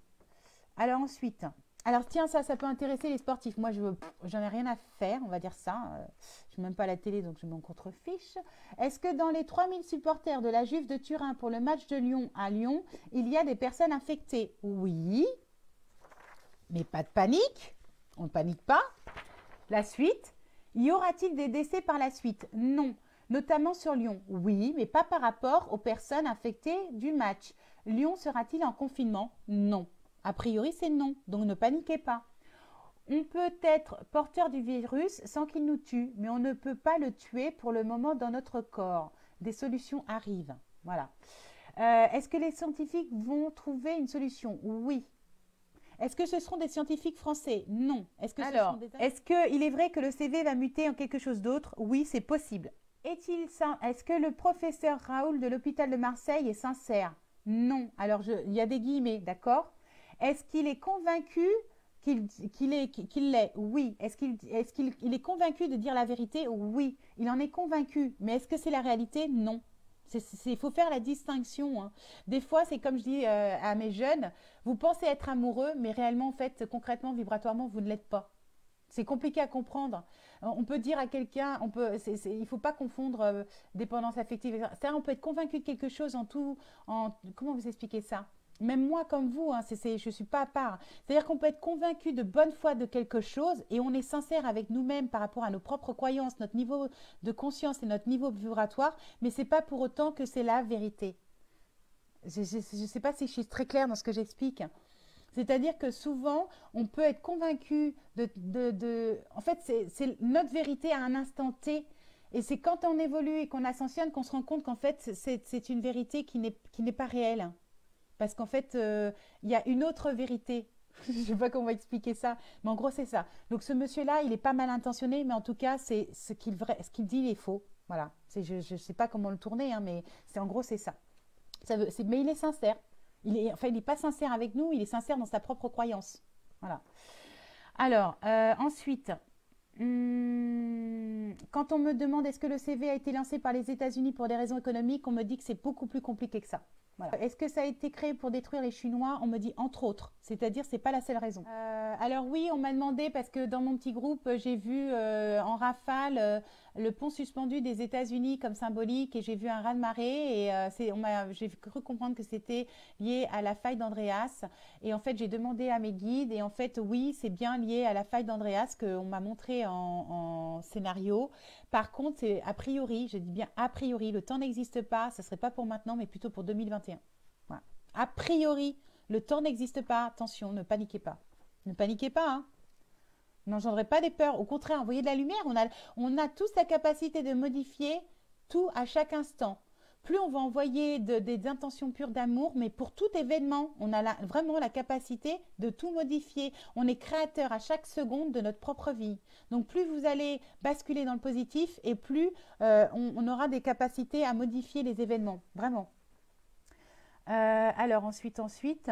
Alors ensuite, alors tiens, ça peut intéresser les sportifs. Moi, j'en ai rien à faire, on va dire ça. Je ne suis même pas à la télé, donc je m'en contrefiche. Est-ce que dans les 3000 supporters de la Juve de Turin pour le match de Lyon à Lyon, il y a des personnes infectées? Oui, mais pas de panique. On ne panique pas. La suite, y aura-t-il des décès par la suite? Non. Notamment sur Lyon? Oui, mais pas par rapport aux personnes infectées du match. Lyon sera-t-il en confinement? Non. A priori, c'est non, donc ne paniquez pas. On peut être porteur du virus sans qu'il nous tue, mais on ne peut pas le tuer pour le moment dans notre corps. Des solutions arrivent. Voilà. Est-ce que les scientifiques vont trouver une solution? Oui. Est-ce que ce seront des scientifiques français? Non. Est-ce qu'il est vrai que le CV va muter en quelque chose d'autre? Oui, c'est possible. Est-ce que le professeur Raoul de l'hôpital de Marseille est sincère? Non. Alors, il y a des guillemets, d'accord? Est-ce qu'il est convaincu qu'il l'est? Oui. Est-ce qu'il est convaincu de dire la vérité? Oui. Il en est convaincu. Mais est-ce que c'est la réalité? Non. Il faut faire la distinction, hein. Des fois, c'est comme je dis à mes jeunes, vous pensez être amoureux, mais réellement, en fait, concrètement, vibratoirement, vous ne l'êtes pas. C'est compliqué à comprendre. On peut dire à quelqu'un, il ne faut pas confondre dépendance affective. C'est-à-dire, on peut être convaincu de quelque chose comment vous expliquer ça? Même moi, comme vous, hein, je ne suis pas à part. C'est-à-dire qu'on peut être convaincu de bonne foi de quelque chose et on est sincère avec nous-mêmes par rapport à nos propres croyances, notre niveau de conscience et notre niveau vibratoire, mais ce n'est pas pour autant que c'est la vérité. Je ne sais pas si je suis très claire dans ce que j'explique. C'est-à-dire que souvent, on peut être convaincu En fait, c'est notre vérité à un instant T. Et c'est quand on évolue et qu'on ascensionne qu'on se rend compte qu'en fait, c'est une vérité qui n'est pas réelle. Parce qu'en fait, il y a une autre vérité. Je ne sais pas comment expliquer ça, mais en gros, c'est ça. Donc, ce monsieur-là, il n'est pas mal intentionné, mais en tout cas, ce qu'il dit, il est faux. Voilà. Je ne sais pas comment le tourner, hein, mais en gros, c'est ça. Mais il est sincère. Il n'est pas sincère avec nous, il est sincère dans sa propre croyance. Voilà. Alors, ensuite, quand on me demande est-ce que le CV a été lancé par les États-Unis pour des raisons économiques, on me dit que c'est beaucoup plus compliqué que ça. Voilà. Est-ce que ça a été créé pour détruire les Chinois? On me dit entre autres, c'est-à-dire c'est pas la seule raison. Alors oui, on m'a demandé parce que dans mon petit groupe, j'ai vu en rafale le pont suspendu des États-Unis comme symbolique et j'ai vu un raz-de-marée et j'ai cru comprendre que c'était lié à la faille d'Andreas et en fait j'ai demandé à mes guides et en fait oui, c'est bien lié à la faille d'Andreas qu'on m'a montré en scénario. Par contre, c'est a priori, je dis bien a priori, le temps n'existe pas, ce ne serait pas pour maintenant, mais plutôt pour 2021. Voilà. A priori, le temps n'existe pas, attention, ne paniquez pas. Ne paniquez pas, hein. N'engendrez pas des peurs, au contraire, envoyez de la lumière. On a tous la capacité de modifier tout à chaque instant. Plus on va envoyer des intentions pures d'amour, mais pour tout événement, on a vraiment la capacité de tout modifier. On est créateur à chaque seconde de notre propre vie. Donc plus vous allez basculer dans le positif et plus on aura des capacités à modifier les événements. Vraiment. Alors ensuite,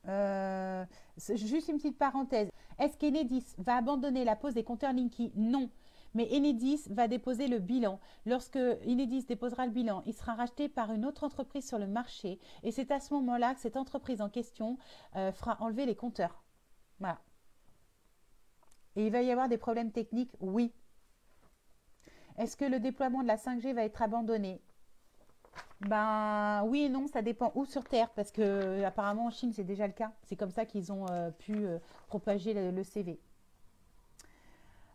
juste une petite parenthèse. Est-ce qu'Enedis va abandonner la pose des compteurs Linky? Non. Mais Enedis va déposer le bilan. Lorsque Enedis déposera le bilan, il sera racheté par une autre entreprise sur le marché. Et c'est à ce moment-là que cette entreprise en question fera enlever les compteurs. Voilà. Et il va y avoir des problèmes techniques? Oui. Est-ce que le déploiement de la 5G va être abandonné? Ben oui et non, ça dépend où sur Terre, parce que apparemment en Chine c'est déjà le cas. C'est comme ça qu'ils ont pu propager le CV.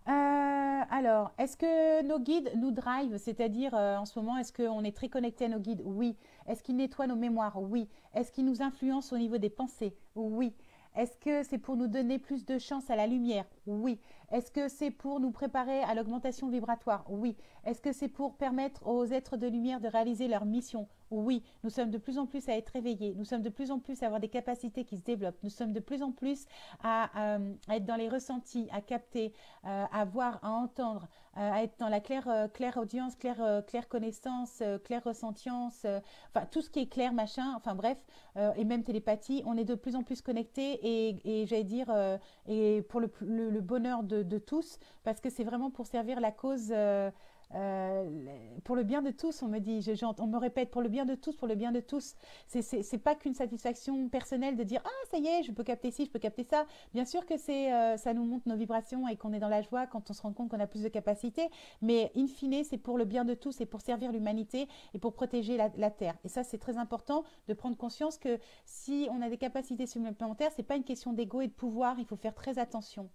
Alors, est-ce que nos guides nous drivent? C'est-à-dire, en ce moment, est-ce qu'on est très connecté à nos guides? Oui. Est-ce qu'ils nettoient nos mémoires? Oui. Est-ce qu'ils nous influencent au niveau des pensées? Oui. Est-ce que c'est pour nous donner plus de chance à la lumière? Oui. Est-ce que c'est pour nous préparer à l'augmentation vibratoire? Oui. Est-ce que c'est pour permettre aux êtres de lumière de réaliser leur mission? Oui, nous sommes de plus en plus à être réveillés, nous sommes de plus en plus à avoir des capacités qui se développent, nous sommes de plus en plus à être dans les ressentis, à capter, à voir, à entendre, à être dans la claire audience, claire connaissance, claire ressentience, enfin tout ce qui est clair, machin, enfin bref, et même télépathie, on est de plus en plus connectés et j'allais dire, et pour le bonheur de tous, parce que c'est vraiment pour servir la cause. Pour le bien de tous, on me dit, on me répète, pour le bien de tous, pour le bien de tous. C'est pas qu'une satisfaction personnelle de dire, ah, ça y est, je peux capter ci, je peux capter ça. Bien sûr que ça nous monte nos vibrations et qu'on est dans la joie quand on se rend compte qu'on a plus de capacité, mais in fine, c'est pour le bien de tous et pour servir l'humanité et pour protéger la Terre. Et ça, c'est très important de prendre conscience que si on a des capacités supplémentaires, c'est pas une question d'ego et de pouvoir, il faut faire très attention.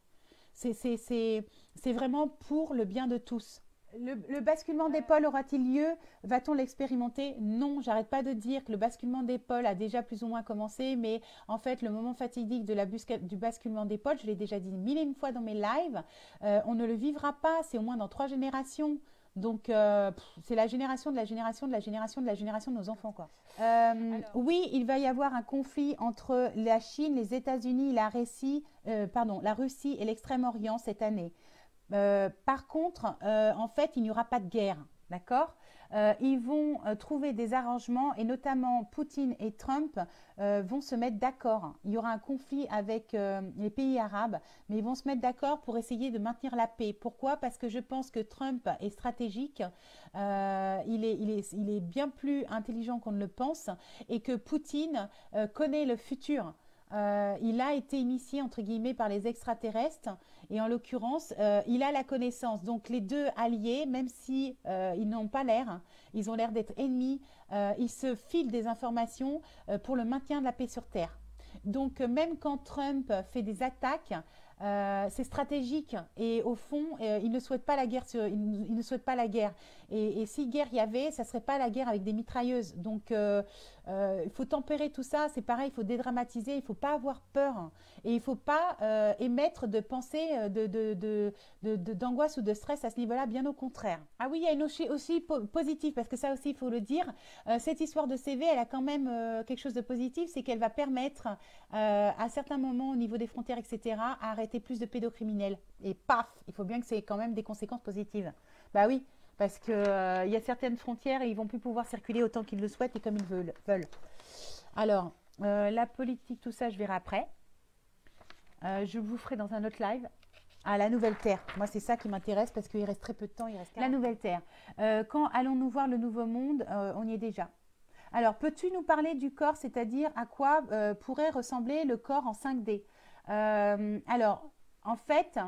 C'est vraiment pour le bien de tous. Le basculement des pôles aura-t-il lieu? Va-t-on l'expérimenter? Non, j'arrête pas de dire que le basculement des pôles a déjà plus ou moins commencé, mais en fait, le moment fatidique du basculement des pôles, je l'ai déjà dit mille et une fois dans mes lives, on ne le vivra pas, c'est au moins dans 3 générations. Donc, c'est la génération de la génération de la génération de la génération de nos enfants, quoi. Oui, il va y avoir un conflit entre la Chine, les États-Unis, la Russie et l'Extrême-Orient cette année. Par contre, en fait, il n'y aura pas de guerre, d'accord? Ils vont trouver des arrangements et notamment Poutine et Trump vont se mettre d'accord. Il y aura un conflit avec les pays arabes, mais ils vont se mettre d'accord pour essayer de maintenir la paix. Pourquoi? Parce que je pense que Trump est stratégique, il est bien plus intelligent qu'on ne le pense et que Poutine connaît le futur. Il a été initié entre guillemets par les extraterrestres et en l'occurrence il a la connaissance. Donc les deux alliés, même si ils n'ont pas l'air, ils ont l'air d'être ennemis, ils se filent des informations pour le maintien de la paix sur Terre. Donc même quand Trump fait des attaques, c'est stratégique et au fond, il ne souhaite pas la guerre. Il ne souhaite pas la guerre. Et si guerre il y avait, ça serait pas la guerre avec des mitrailleuses. Donc, il faut tempérer tout ça. C'est pareil, il faut dédramatiser. Il faut pas avoir peur et il faut pas émettre de pensée d'angoisse ou de stress à ce niveau-là. Bien au contraire. Ah oui, il y a une aussi positive parce que ça aussi il faut le dire. Cette histoire de CV, elle a quand même quelque chose de positif, c'est qu'elle va permettre à certains moments au niveau des frontières, etc., à arrêter plus de pédocriminels. Et paf, il faut bien que c'est quand même des conséquences positives. Bah oui, parce que il y a certaines frontières et ils vont plus pouvoir circuler autant qu'ils le souhaitent et comme ils veulent. Alors, la politique, tout ça, je verrai après. Je vous ferai dans un autre live. Ah, la nouvelle Terre. Moi, c'est ça qui m'intéresse parce qu'il reste très peu de temps. La nouvelle Terre. Quand allons-nous voir le nouveau monde? On y est déjà. Alors, peux-tu nous parler du corps, c'est-à-dire à quoi pourrait ressembler le corps en 5D? Alors, en fait,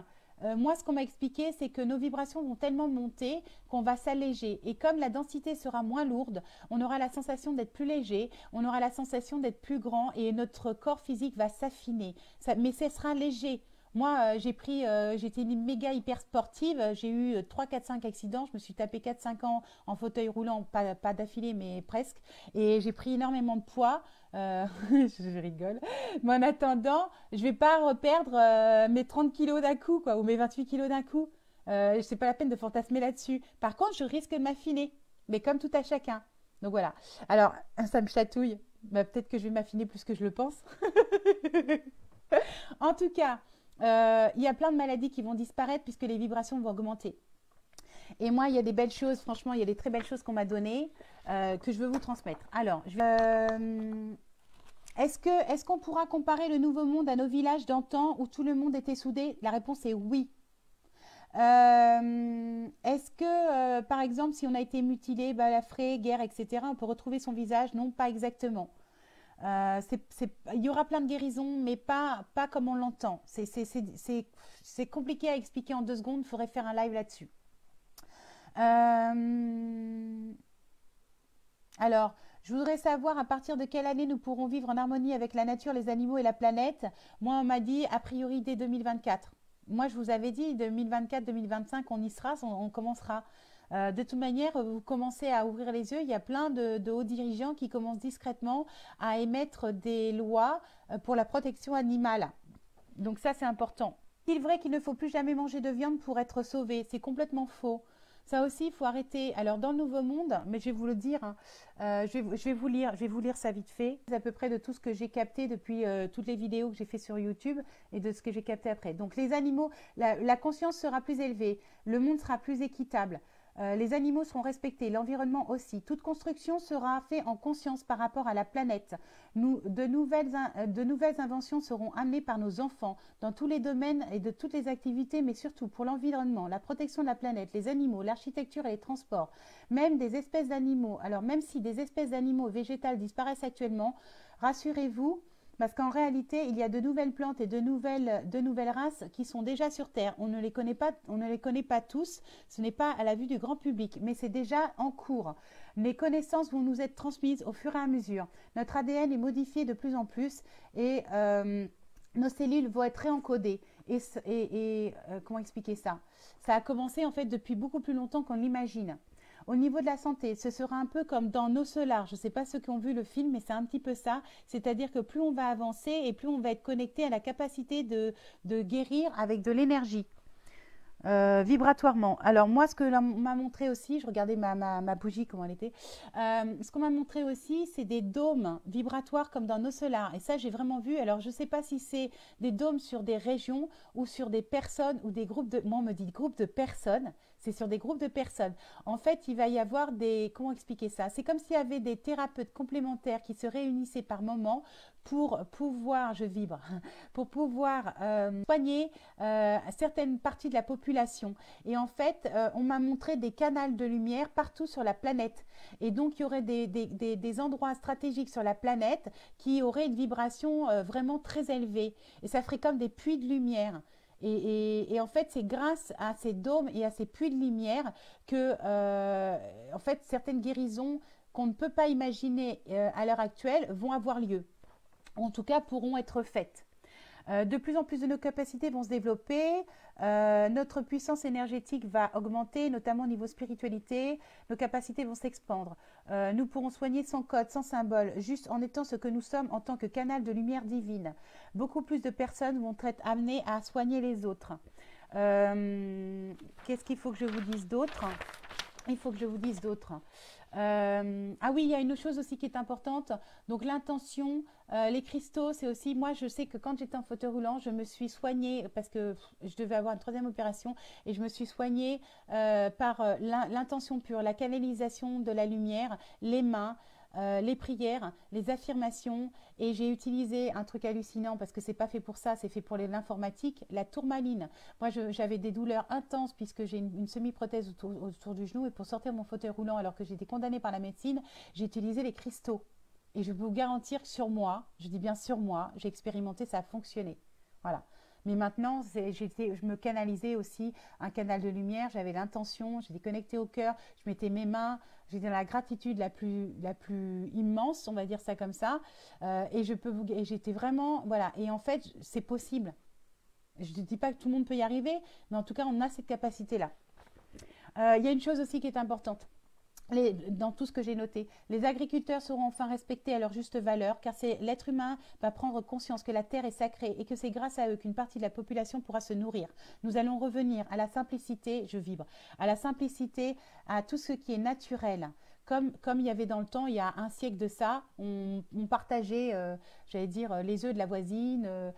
moi, ce qu'on m'a expliqué, c'est que nos vibrations vont tellement monter qu'on va s'alléger. Et comme la densité sera moins lourde, on aura la sensation d'être plus léger, on aura la sensation d'être plus grand et notre corps physique va s'affiner. Mais ce sera léger. Moi, j'étais une méga hyper sportive. J'ai eu 3, 4, 5 accidents. Je me suis tapé 4, 5 ans en fauteuil roulant, pas d'affilée, mais presque. Et j'ai pris énormément de poids. Je rigole. Mais en attendant, je ne vais pas reperdre mes 30 kilos d'un coup, quoi, ou mes 28 kilos d'un coup. C'est pas la peine de fantasmer là-dessus. Par contre, je risque de m'affiner. Mais comme tout à chacun. Donc voilà. Alors, ça me chatouille. Bah, peut-être que je vais m'affiner plus que je le pense. En tout cas, il y a plein de maladies qui vont disparaître puisque les vibrations vont augmenter. Et moi, il y a des belles choses, franchement, il y a des très belles choses qu'on m'a données que je veux vous transmettre. Alors, est-ce qu'on pourra comparer le nouveau monde à nos villages d'antan où tout le monde était soudé? La réponse est oui. Est-ce que, par exemple, si on a été mutilé, balafré, guerre, etc., on peut retrouver son visage? Non, pas exactement. Il y aura plein de guérisons, mais pas comme on l'entend. C'est compliqué à expliquer en 2 secondes. Il faudrait faire un live là-dessus. Alors, je voudrais savoir à partir de quelle année nous pourrons vivre en harmonie avec la nature, les animaux et la planète. Moi, on m'a dit a priori dès 2024. Moi, je vous avais dit 2024-2025, on y sera, on commencera. De toute manière, vous commencez à ouvrir les yeux. Il y a plein de hauts dirigeants qui commencent discrètement à émettre des lois pour la protection animale. Donc ça, c'est important. Il est vrai qu'il ne faut plus jamais manger de viande pour être sauvé. C'est complètement faux. Ça aussi, il faut arrêter. Alors, dans le Nouveau Monde, mais je vais vous le dire, hein, je vais vous lire ça vite fait. C'est à peu près de tout ce que j'ai capté depuis toutes les vidéos que j'ai fait sur YouTube et de ce que j'ai capté après. Donc, les animaux, la conscience sera plus élevée, le monde sera plus équitable. Les animaux seront respectés, l'environnement aussi. Toute construction sera faite en conscience par rapport à la planète. De nouvelles inventions seront amenées par nos enfants dans tous les domaines et de toutes les activités, mais surtout pour l'environnement, la protection de la planète, les animaux, l'architecture et les transports, même des espèces d'animaux. Alors même si des espèces d'animaux végétales disparaissent actuellement, rassurez-vous, parce qu'en réalité, il y a de nouvelles plantes et de nouvelles races qui sont déjà sur Terre. On ne les connaît pas tous. Ce n'est pas à la vue du grand public, mais c'est déjà en cours. Les connaissances vont nous être transmises au fur et à mesure. Notre ADN est modifié de plus en plus et nos cellules vont être réencodées. Comment expliquer ça? Ça a commencé en fait depuis beaucoup plus longtemps qu'on l'imagine. Au niveau de la santé, ce sera un peu comme dans Nos Solars. Je ne sais pas ceux qui ont vu le film, mais c'est un petit peu ça. C'est-à-dire que plus on va avancer et plus on va être connecté à la capacité de guérir avec de l'énergie. Vibratoirement. Alors moi, ce que m'a montré aussi, je regardais ma bougie, comment elle était, ce qu'on m'a montré aussi, c'est des dômes vibratoires comme dans Nos Solars. Et ça, j'ai vraiment vu. Alors, je ne sais pas si c'est des dômes sur des régions ou sur des personnes ou des groupes de... Moi, on me dit groupes de personnes. C'est sur des groupes de personnes. En fait, il va y avoir des... Comment expliquer ça? C'est comme s'il y avait des thérapeutes complémentaires qui se réunissaient par moment pour pouvoir, je vibre, pour pouvoir soigner certaines parties de la population. Et en fait, on m'a montré des canaux de lumière partout sur la planète. Et donc, il y aurait des endroits stratégiques sur la planète qui auraient une vibration vraiment très élevée. Et ça ferait comme des puits de lumière. Et en fait, c'est grâce à ces dômes et à ces puits de lumière que, en fait, certaines guérisons qu'on ne peut pas imaginer à l'heure actuelle vont avoir lieu. En tout cas, pourront être faites. De plus en plus de nos capacités vont se développer, notre puissance énergétique va augmenter, notamment au niveau spiritualité, nos capacités vont s'expandre. Nous pourrons soigner sans code, sans symbole, juste en étant ce que nous sommes en tant que canal de lumière divine. Beaucoup plus de personnes vont être amenées à soigner les autres. Qu'est-ce qu'il faut que je vous dise d'autre? Il faut que je vous dise d'autre. Ah oui, il y a une autre chose aussi qui est importante. Donc l'intention, les cristaux, c'est aussi, moi je sais que quand j'étais en fauteuil roulant, je me suis soignée parce que je devais avoir une troisième opération et je me suis soignée par l'intention pure, la canalisation de la lumière, les mains. Les prières, les affirmations et j'ai utilisé un truc hallucinant parce que c'est pas fait pour ça, c'est fait pour l'informatique, la tourmaline. Moi j'avais des douleurs intenses puisque j'ai une semi-prothèse autour du genou et pour sortir mon fauteuil roulant alors que j'étais condamnée par la médecine, j'ai utilisé les cristaux. Et je peux vous garantir que sur moi, je dis bien sur moi, j'ai expérimenté, ça a fonctionné. Voilà. Mais maintenant, je me canalisais aussi un canal de lumière, j'avais l'intention, j'étais connectée au cœur, je mettais mes mains, j'étais dans la gratitude la plus immense, on va dire ça comme ça. Et j'étais vraiment, voilà. Et en fait, c'est possible. Je ne dis pas que tout le monde peut y arriver, mais en tout cas, on a cette capacité-là. Il y a une chose aussi qui est importante. Dans tout ce que j'ai noté, les agriculteurs seront enfin respectés à leur juste valeur car c'est l'être humain va prendre conscience que la terre est sacrée et que c'est grâce à eux qu'une partie de la population pourra se nourrir. Nous allons revenir à la simplicité, je vibre, à la simplicité, à tout ce qui est naturel. Comme il y avait dans le temps, il y a un siècle de ça, on partageait, j'allais dire, les œufs de la voisine,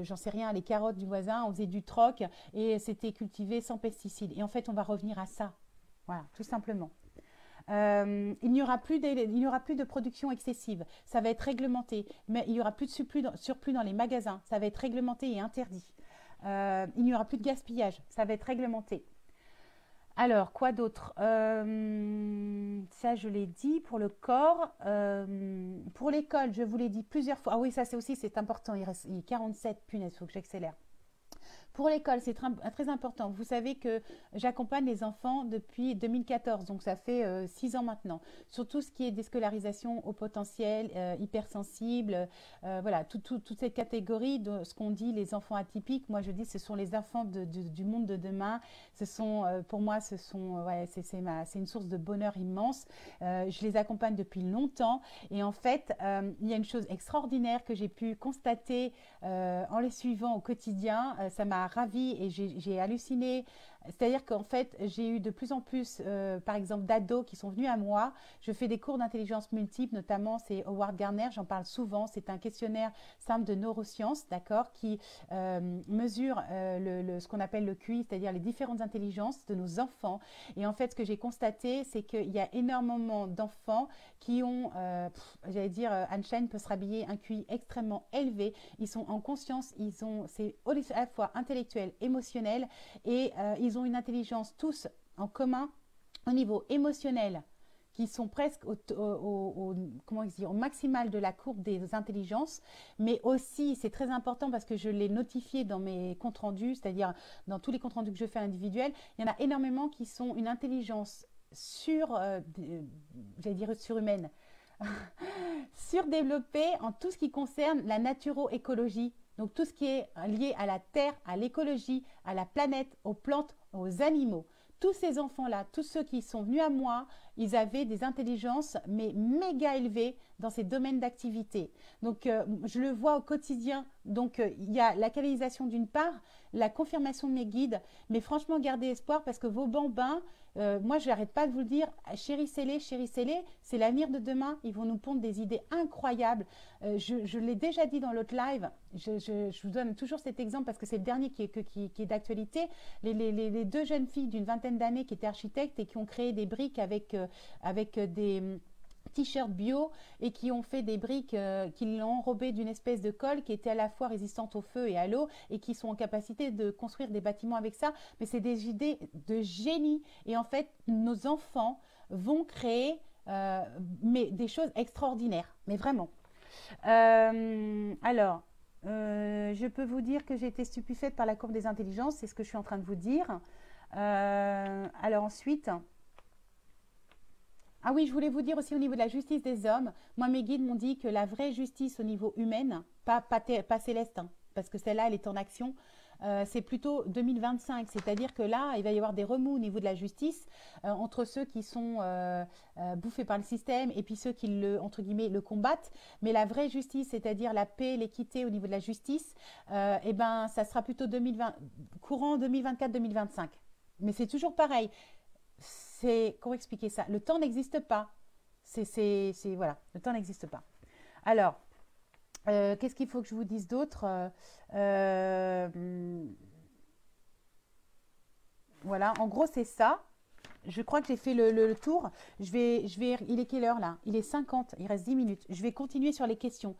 j'en sais rien, les carottes du voisin, on faisait du troc et c'était cultivé sans pesticides. Et en fait, on va revenir à ça. Voilà, tout simplement. Il n'y aura plus de production excessive, ça va être réglementé, mais il n'y aura plus de surplus dans les magasins, ça va être réglementé et interdit. Il n'y aura plus de gaspillage, ça va être réglementé. Alors, quoi d'autre? Ça, je l'ai dit pour le corps. Pour l'école, je vous l'ai dit plusieurs fois. Ah oui, ça c'est important, il reste 47, punaise, il faut que j'accélère. Pour l'école, c'est très important. Vous savez que j'accompagne les enfants depuis 2014, donc ça fait 6 ans maintenant. Sur tout ce qui est déscolarisation au potentiel, hypersensible, voilà, toute cette catégorie de ce qu'on dit les enfants atypiques. Moi, je dis ce sont les enfants du monde de demain. Ce sont, pour moi, ouais, c'est une source de bonheur immense. Je les accompagne depuis longtemps et en fait, il y a une chose extraordinaire que j'ai pu constater en les suivant au quotidien. Ça m'a ravie et j'ai halluciné C'est-à-dire qu'en fait, j'ai eu de plus en plus, par exemple, d'ados qui sont venus à moi. Je fais des cours d'intelligence multiple, notamment, c'est Howard Gardner, j'en parle souvent. C'est un questionnaire simple de neurosciences, d'accord, qui mesure ce qu'on appelle le QI, c'est-à-dire les différentes intelligences de nos enfants. Et en fait, ce que j'ai constaté, c'est qu'il y a énormément d'enfants qui ont, j'allais dire, Einstein peut se rhabiller un QI extrêmement élevé. Ils sont en conscience, c'est à la fois intellectuel, émotionnel, et ils ont une intelligence tous en commun au niveau émotionnel, qui sont presque comment dire, au maximal de la courbe des intelligences, mais aussi, c'est très important parce que je l'ai notifié dans mes comptes rendus, c'est-à-dire dans tous les comptes rendus que je fais individuels, il y en a énormément qui sont une intelligence j'allais dire surhumaine, surdéveloppée en tout ce qui concerne la naturo-écologie. Donc tout ce qui est lié à la terre, à l'écologie, à la planète, aux plantes, aux animaux. Tous ces enfants-là, tous ceux qui sont venus à moi, ils avaient des intelligences mais méga élevées dans ces domaines d'activité. Donc je le vois au quotidien. Donc il y a la canalisation d'une part, la confirmation de mes guides, mais franchement gardez espoir parce que vos bambins, moi je n'arrête pas de vous le dire, chérissez-les, c'est l'avenir de demain. Ils vont nous pondre des idées incroyables. Je l'ai déjà dit dans l'autre live, je vous donne toujours cet exemple parce que c'est le dernier qui est d'actualité. Les deux jeunes filles d'une vingtaine d'années qui étaient architectes et qui ont créé des briques avec des t-shirts bio et qui ont fait des briques qui l'ont enrobé d'une espèce de colle qui était à la fois résistante au feu et à l'eau et qui sont en capacité de construire des bâtiments avec ça. Mais c'est des idées de génie et en fait nos enfants vont créer mais des choses extraordinaires, mais vraiment. Alors, je peux vous dire que j'ai été stupéfaite par la courbe des intelligences, c'est ce que je suis en train de vous dire. Alors ensuite, ah oui, je voulais vous dire aussi au niveau de la justice des hommes, moi mes guides m'ont dit que la vraie justice au niveau humain, pas céleste, hein, parce que celle-là elle est en action, c'est plutôt 2025, c'est-à-dire que là, il va y avoir des remous au niveau de la justice entre ceux qui sont bouffés par le système et puis ceux qui entre guillemets, le combattent. Mais la vraie justice, c'est-à-dire la paix, l'équité au niveau de la justice, eh ben, ça sera plutôt courant 2024-2025. Mais c'est toujours pareil. Comment expliquer ça? Le temps n'existe pas. Voilà, le temps n'existe pas. Alors, qu'est-ce qu'il faut que je vous dise d'autre? Voilà, en gros, c'est ça. Je crois que j'ai fait le tour. Il est quelle heure là? Il est 50, il reste 10 minutes. Je vais continuer sur les questions.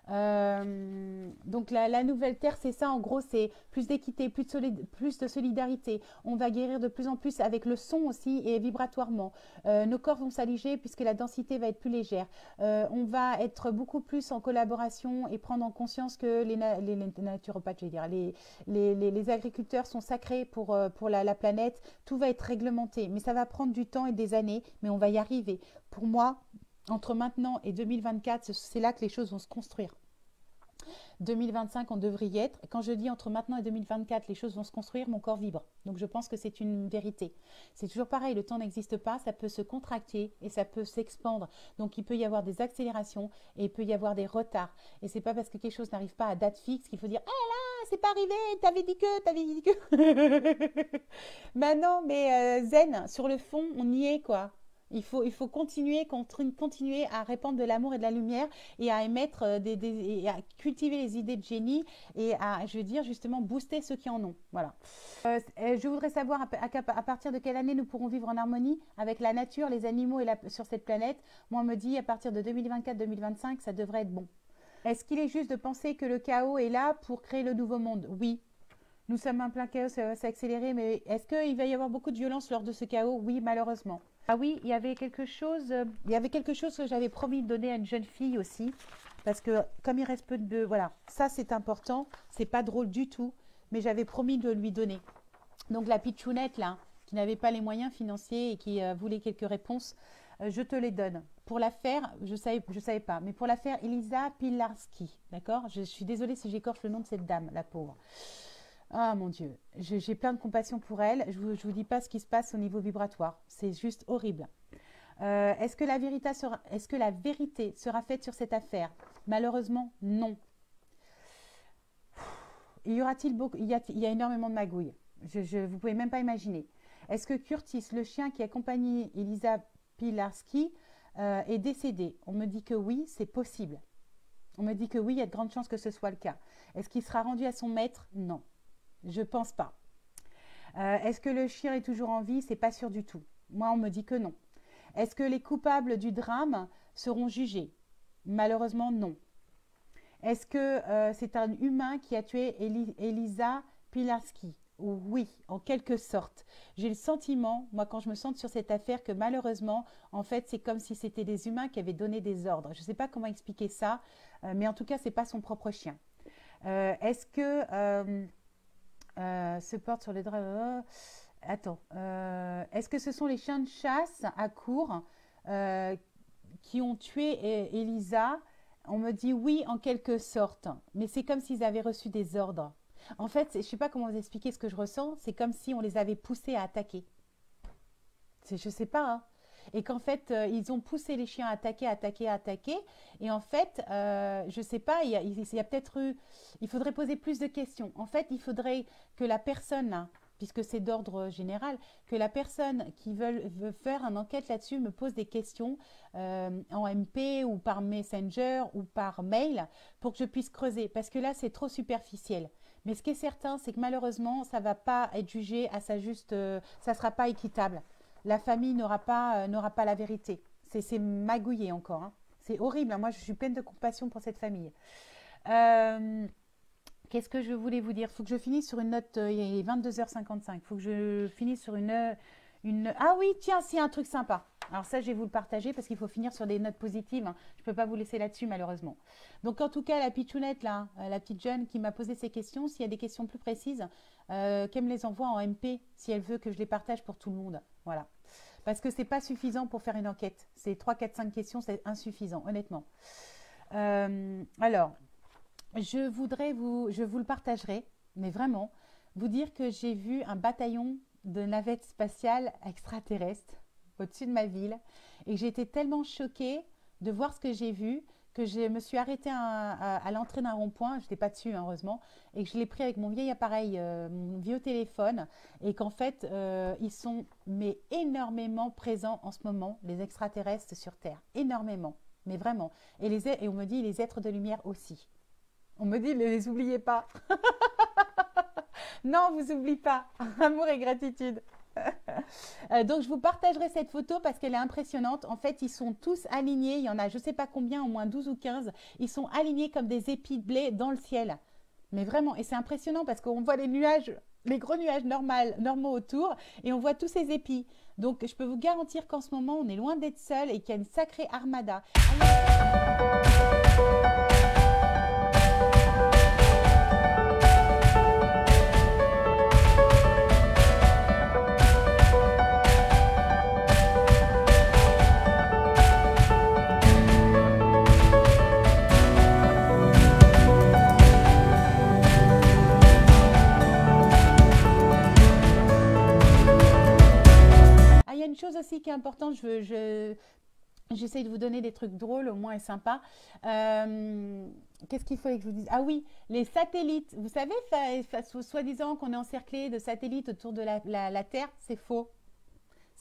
Donc la nouvelle terre, c'est ça en gros, c'est plus d'équité, plus de solidarité. On va guérir de plus en plus avec le son aussi et vibratoirement. Nos corps vont s'alléger puisque la densité va être plus légère. On va être beaucoup plus en collaboration et prendre en conscience que les naturopathes, je vais dire, les agriculteurs sont sacrés pour la planète. Tout va être réglementé, mais ça va prendre du temps et des années, mais on va y arriver. Pour moi, entre maintenant et 2024, c'est là que les choses vont se construire. 2025, on devrait y être. Quand je dis entre maintenant et 2024, les choses vont se construire, mon corps vibre. Donc je pense que c'est une vérité. C'est toujours pareil, le temps n'existe pas, ça peut se contracter et ça peut s'expandre. Donc il peut y avoir des accélérations et il peut y avoir des retards. Et c'est pas parce que quelque chose n'arrive pas à date fixe qu'il faut dire « Ah là, c'est pas arrivé, t'avais dit que… » Ben non, mais zen, sur le fond, on y est quoi. Il faut continuer à répandre de l'amour et de la lumière et à émettre et à cultiver les idées de génie et à, je veux dire, justement, booster ceux qui en ont. Voilà. Je voudrais savoir à partir de quelle année nous pourrons vivre en harmonie avec la nature, les animaux sur cette planète. Moi, on me dit à partir de 2024-2025, ça devrait être bon. Est-ce qu'il est juste de penser que le chaos est là pour créer le nouveau monde? Oui. Nous sommes en plein chaos, ça va s'accélérer, mais est-ce qu'il va y avoir beaucoup de violence lors de ce chaos? Oui, malheureusement. Ah oui, il y avait quelque chose que j'avais promis de donner à une jeune fille aussi, parce que comme il reste peu de… Voilà, ça c'est important, c'est pas drôle du tout, mais j'avais promis de lui donner. Donc la pitchounette là, qui n'avait pas les moyens financiers et qui voulait quelques réponses, je te les donne. Pour la faire, je savais pas, mais pour la faire, Elisa Pilarski, d'accord? Je suis désolée si j'écorche le nom de cette dame, la pauvre. Ah mon Dieu, j'ai plein de compassion pour elle. Je vous dis pas ce qui se passe au niveau vibratoire. C'est juste horrible. Est-ce que la vérité sera faite sur cette affaire? Malheureusement, non. Il y a énormément de magouilles. Vous pouvez même pas imaginer. Est-ce que Curtis, le chien qui accompagnait Elisa Pilarski, est décédé? On me dit que oui, c'est possible. On me dit que oui, il y a de grandes chances que ce soit le cas. Est-ce qu'il sera rendu à son maître? Non, je pense pas. Est-ce que le chien est toujours en vie? C'est pas sûr du tout. Moi, on me dit que non. Est-ce que les coupables du drame seront jugés? Malheureusement, non. Est-ce que c'est un humain qui a tué Elisa Pilarski? Oui, en quelque sorte. J'ai le sentiment, moi, quand je me sens sur cette affaire, que malheureusement, en fait, c'est comme si c'était des humains qui avaient donné des ordres. Je ne sais pas comment expliquer ça, mais en tout cas, ce n'est pas son propre chien. Est-ce que se porte sur les draps? Attends. Est-ce que ce sont les chiens de chasse à court qui ont tué Elisa? On me dit oui, en quelque sorte. Mais c'est comme s'ils avaient reçu des ordres. En fait, je ne sais pas comment vous expliquer ce que je ressens. C'est comme si on les avait poussés à attaquer. Je ne sais pas. Hein. Et qu'en fait, ils ont poussé les chiens à attaquer, attaquer, attaquer. Et en fait, je ne sais pas, il y a peut-être eu... Il faudrait poser plus de questions. En fait, il faudrait que la personne, hein, puisque c'est d'ordre général, que la personne qui veut faire une enquête là-dessus me pose des questions en MP ou par Messenger ou par mail pour que je puisse creuser. Parce que là, c'est trop superficiel. Mais ce qui est certain, c'est que malheureusement, ça ne va pas être jugé à sa juste... ça ne sera pas équitable. La famille n'aura pas la vérité. C'est magouillé encore. Hein. C'est horrible. Hein. Moi, je suis pleine de compassion pour cette famille. Qu'est-ce que je voulais vous dire? Il faut que je finisse sur une note. Il est 22h55. Il faut que je finisse sur une... Ah oui, tiens, c'est un truc sympa. Alors ça, je vais vous le partager parce qu'il faut finir sur des notes positives. Hein. Je ne peux pas vous laisser là-dessus, malheureusement. Donc, en tout cas, la pitchounette, là, la petite jeune qui m'a posé ces questions, s'il y a des questions plus précises, qu'elle me les envoie en MP si elle veut que je les partage pour tout le monde. Voilà. Parce que ce n'est pas suffisant pour faire une enquête. C'est 3, 4, 5 questions, c'est insuffisant, honnêtement. Alors, je vous le partagerai, mais vraiment, vous dire que j'ai vu un bataillon de navettes spatiales extraterrestres au-dessus de ma ville et j'ai été tellement choquée de voir ce que j'ai vu que je me suis arrêtée à l'entrée d'un rond-point, je n'étais pas dessus heureusement, et que je l'ai pris avec mon vieil appareil, mon vieux téléphone, et qu'en fait, ils sont mais énormément présents en ce moment, les extraterrestres sur Terre, énormément, mais vraiment. Et on me dit les êtres de lumière aussi. On me dit ne les oubliez pas. Non, vous oubliez pas. Amour et gratitude. Donc, je vous partagerai cette photo parce qu'elle est impressionnante. En fait, ils sont tous alignés. Il y en a, je ne sais pas combien, au moins 12 ou 15. Ils sont alignés comme des épis de blé dans le ciel. Mais vraiment, et c'est impressionnant parce qu'on voit les nuages, les gros nuages normaux autour et on voit tous ces épis. Donc, je peux vous garantir qu'en ce moment, on est loin d'être seul et qu'il y a une sacrée armada. Il y a une chose aussi qui est importante, j'essaye de vous donner des trucs drôles, au moins et sympas. Qu'est-ce qu'il fallait que je vous dise? Ah oui, les satellites. Vous savez, soi-disant qu'on est encerclé de satellites autour de la Terre, c'est faux.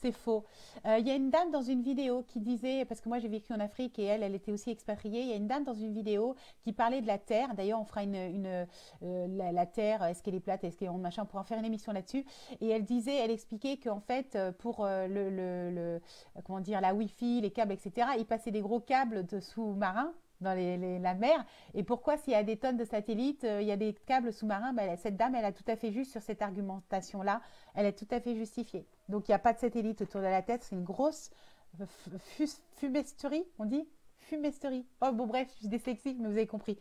C'est faux. Il y a une dame dans une vidéo qui disait, parce que moi j'ai vécu en Afrique et elle était aussi expatriée, il y a une dame dans une vidéo qui parlait de la Terre. D'ailleurs, on fera la Terre, est-ce qu'elle est plate, est-ce qu'elle est machin, on pourra en faire une émission là-dessus. Et elle expliquait qu'en fait, pour comment dire, la Wi-Fi, les câbles, etc., il passait des gros câbles de sous-marins dans la mer. Et pourquoi, s'il y a des tonnes de satellites, il y a des câbles sous-marins, cette dame, elle a tout à fait juste sur cette argumentation-là. Elle est tout à fait justifiée. Donc, il n'y a pas de satellite autour de la tête. C'est une grosse fumisterie, on dit fumisterie. Oh, bon, bref, je suis dyslexique, mais vous avez compris.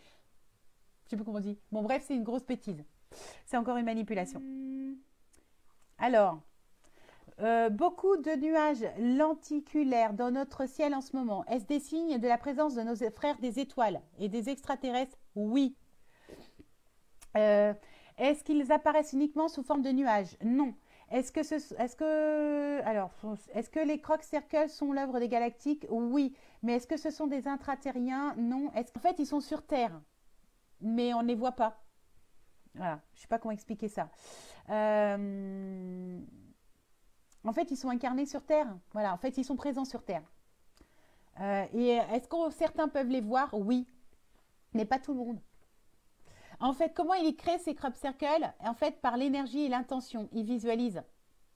Je ne sais plus comment on dit. Bon, bref, c'est une grosse bêtise. C'est encore une manipulation. Alors, beaucoup de nuages lenticulaires dans notre ciel en ce moment. Est-ce des signes de la présence de nos frères des étoiles et des extraterrestres? Oui. Est-ce qu'ils apparaissent uniquement sous forme de nuages? Non. Est-ce que les Croc Circles sont l'œuvre des galactiques? Oui. Mais est-ce que ce sont des intraterriens? Non. En fait, ils sont sur Terre, mais on ne les voit pas. Voilà, je ne sais pas comment expliquer ça. Euh, En fait, ils sont incarnés sur Terre. Voilà, en fait, ils sont présents sur Terre. Et est-ce que certains peuvent les voir? Oui, mais pas tout le monde. En fait, comment il crée ces crop circles? En fait, par l'énergie et l'intention. Ils visualisent.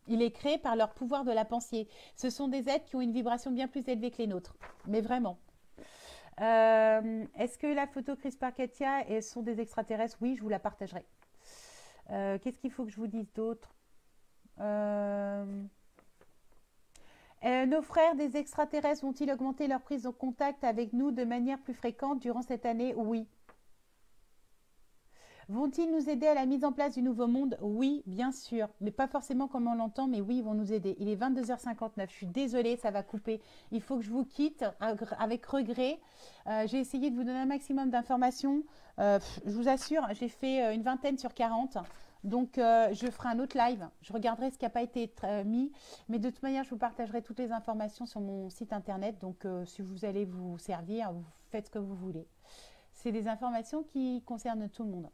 Il est créé par leur pouvoir de la pensée. Ce sont des êtres qui ont une vibration bien plus élevée que les nôtres. Mais vraiment. Est-ce que la photo Chris Parketia sont des extraterrestres? Oui, je vous la partagerai. Qu'est-ce qu'il faut que je vous dise d'autre? Euh, nos frères des extraterrestres vont-ils augmenter leur prise en contact avec nous de manière plus fréquente durant cette année? Oui. Vont-ils nous aider à la mise en place du nouveau monde? Oui, bien sûr, mais pas forcément comme on l'entend, mais oui, ils vont nous aider. Il est 22h59, je suis désolée, ça va couper. Il faut que je vous quitte avec regret. J'ai essayé de vous donner un maximum d'informations. Je vous assure, j'ai fait une vingtaine sur 40. Donc, je ferai un autre live. Je regarderai ce qui n'a pas été mis. Mais de toute manière, je vous partagerai toutes les informations sur mon site internet. Donc, si vous allez vous servir, vous faites ce que vous voulez. C'est des informations qui concernent tout le monde.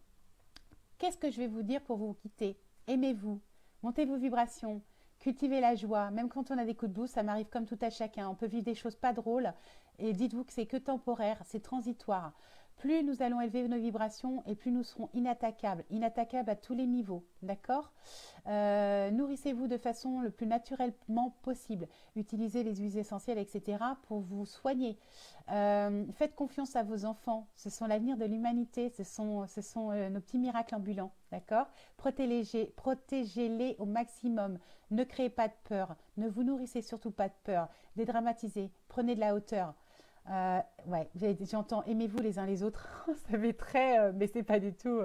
Qu'est-ce que je vais vous dire pour vous quitter? Aimez-vous, montez vos vibrations, cultivez la joie. Même quand on a des coups de blues, ça m'arrive comme tout à chacun. On peut vivre des choses pas drôles et dites-vous que c'est que temporaire, c'est transitoire. Plus nous allons élever nos vibrations et plus nous serons inattaquables, inattaquables à tous les niveaux, d'accord? Nourrissez-vous de façon le plus naturellement possible. Utilisez les huiles essentielles, etc. pour vous soigner. Faites confiance à vos enfants. Ce sont l'avenir de l'humanité. Ce sont nos petits miracles ambulants. D'accord? Protégez-les au maximum. Ne créez pas de peur. Ne vous nourrissez surtout pas de peur. Dédramatisez. Prenez de la hauteur. Ouais, j'entends aimez-vous les uns les autres. Ça fait très, mais c'est pas du tout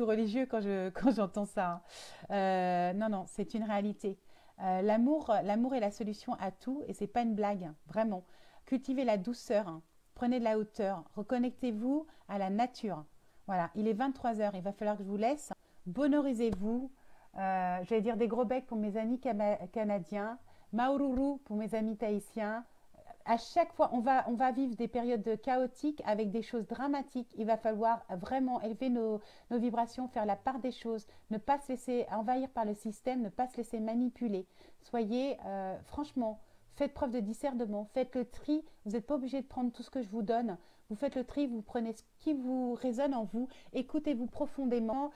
religieux quand j'entends ça, hein. Non, non, c'est une réalité. L'amour est la solution à tout et c'est pas une blague, hein, vraiment. Cultivez la douceur, hein. Prenez de la hauteur, reconnectez-vous à la nature. Voilà, il est 23h, il va falloir que je vous laisse. Bonorisez-vous. J'allais dire des gros becs pour mes amis canadiens, Maururu pour mes amis tahitiens. À chaque fois, on va vivre des périodes chaotiques avec des choses dramatiques. Il va falloir vraiment élever nos vibrations, faire la part des choses, ne pas se laisser envahir par le système, ne pas se laisser manipuler. Soyez, franchement, faites preuve de discernement, faites le tri. Vous n'êtes pas obligé de prendre tout ce que je vous donne. Vous faites le tri, vous prenez ce qui vous résonne en vous, écoutez-vous profondément.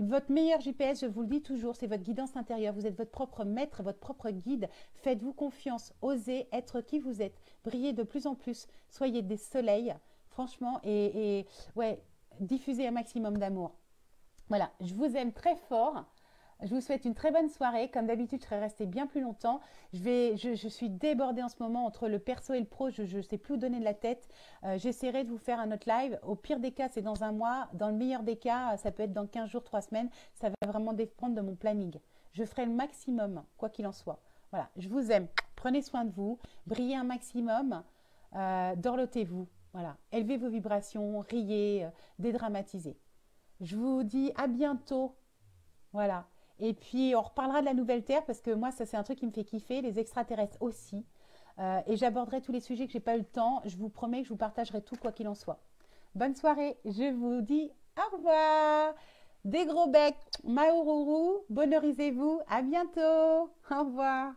Votre meilleur GPS, je vous le dis toujours, c'est votre guidance intérieure. Vous êtes votre propre maître, votre propre guide. Faites-vous confiance, osez être qui vous êtes, brillez de plus en plus, soyez des soleils, franchement, et ouais, diffusez un maximum d'amour. Voilà, je vous aime très fort. Je vous souhaite une très bonne soirée. Comme d'habitude, je serais restée bien plus longtemps. Je suis débordée en ce moment entre le perso et le pro. Je ne sais plus où donner de la tête. J'essaierai de vous faire un autre live. Au pire des cas, c'est dans un mois. Dans le meilleur des cas, ça peut être dans 15 jours, 3 semaines. Ça va vraiment dépendre de mon planning. Je ferai le maximum, quoi qu'il en soit. Voilà, je vous aime. Prenez soin de vous. Brillez un maximum. Dorlotez-vous. Voilà, élevez vos vibrations, riez, dédramatisez. Je vous dis à bientôt. Voilà. Et puis, on reparlera de la nouvelle Terre parce que moi, ça, c'est un truc qui me fait kiffer, les extraterrestres aussi. Et j'aborderai tous les sujets que j'ai pas eu le temps. Je vous promets que je vous partagerai tout, quoi qu'il en soit. Bonne soirée. Je vous dis au revoir. Des gros becs. Maururu. Bonorisez-vous. À bientôt. Au revoir.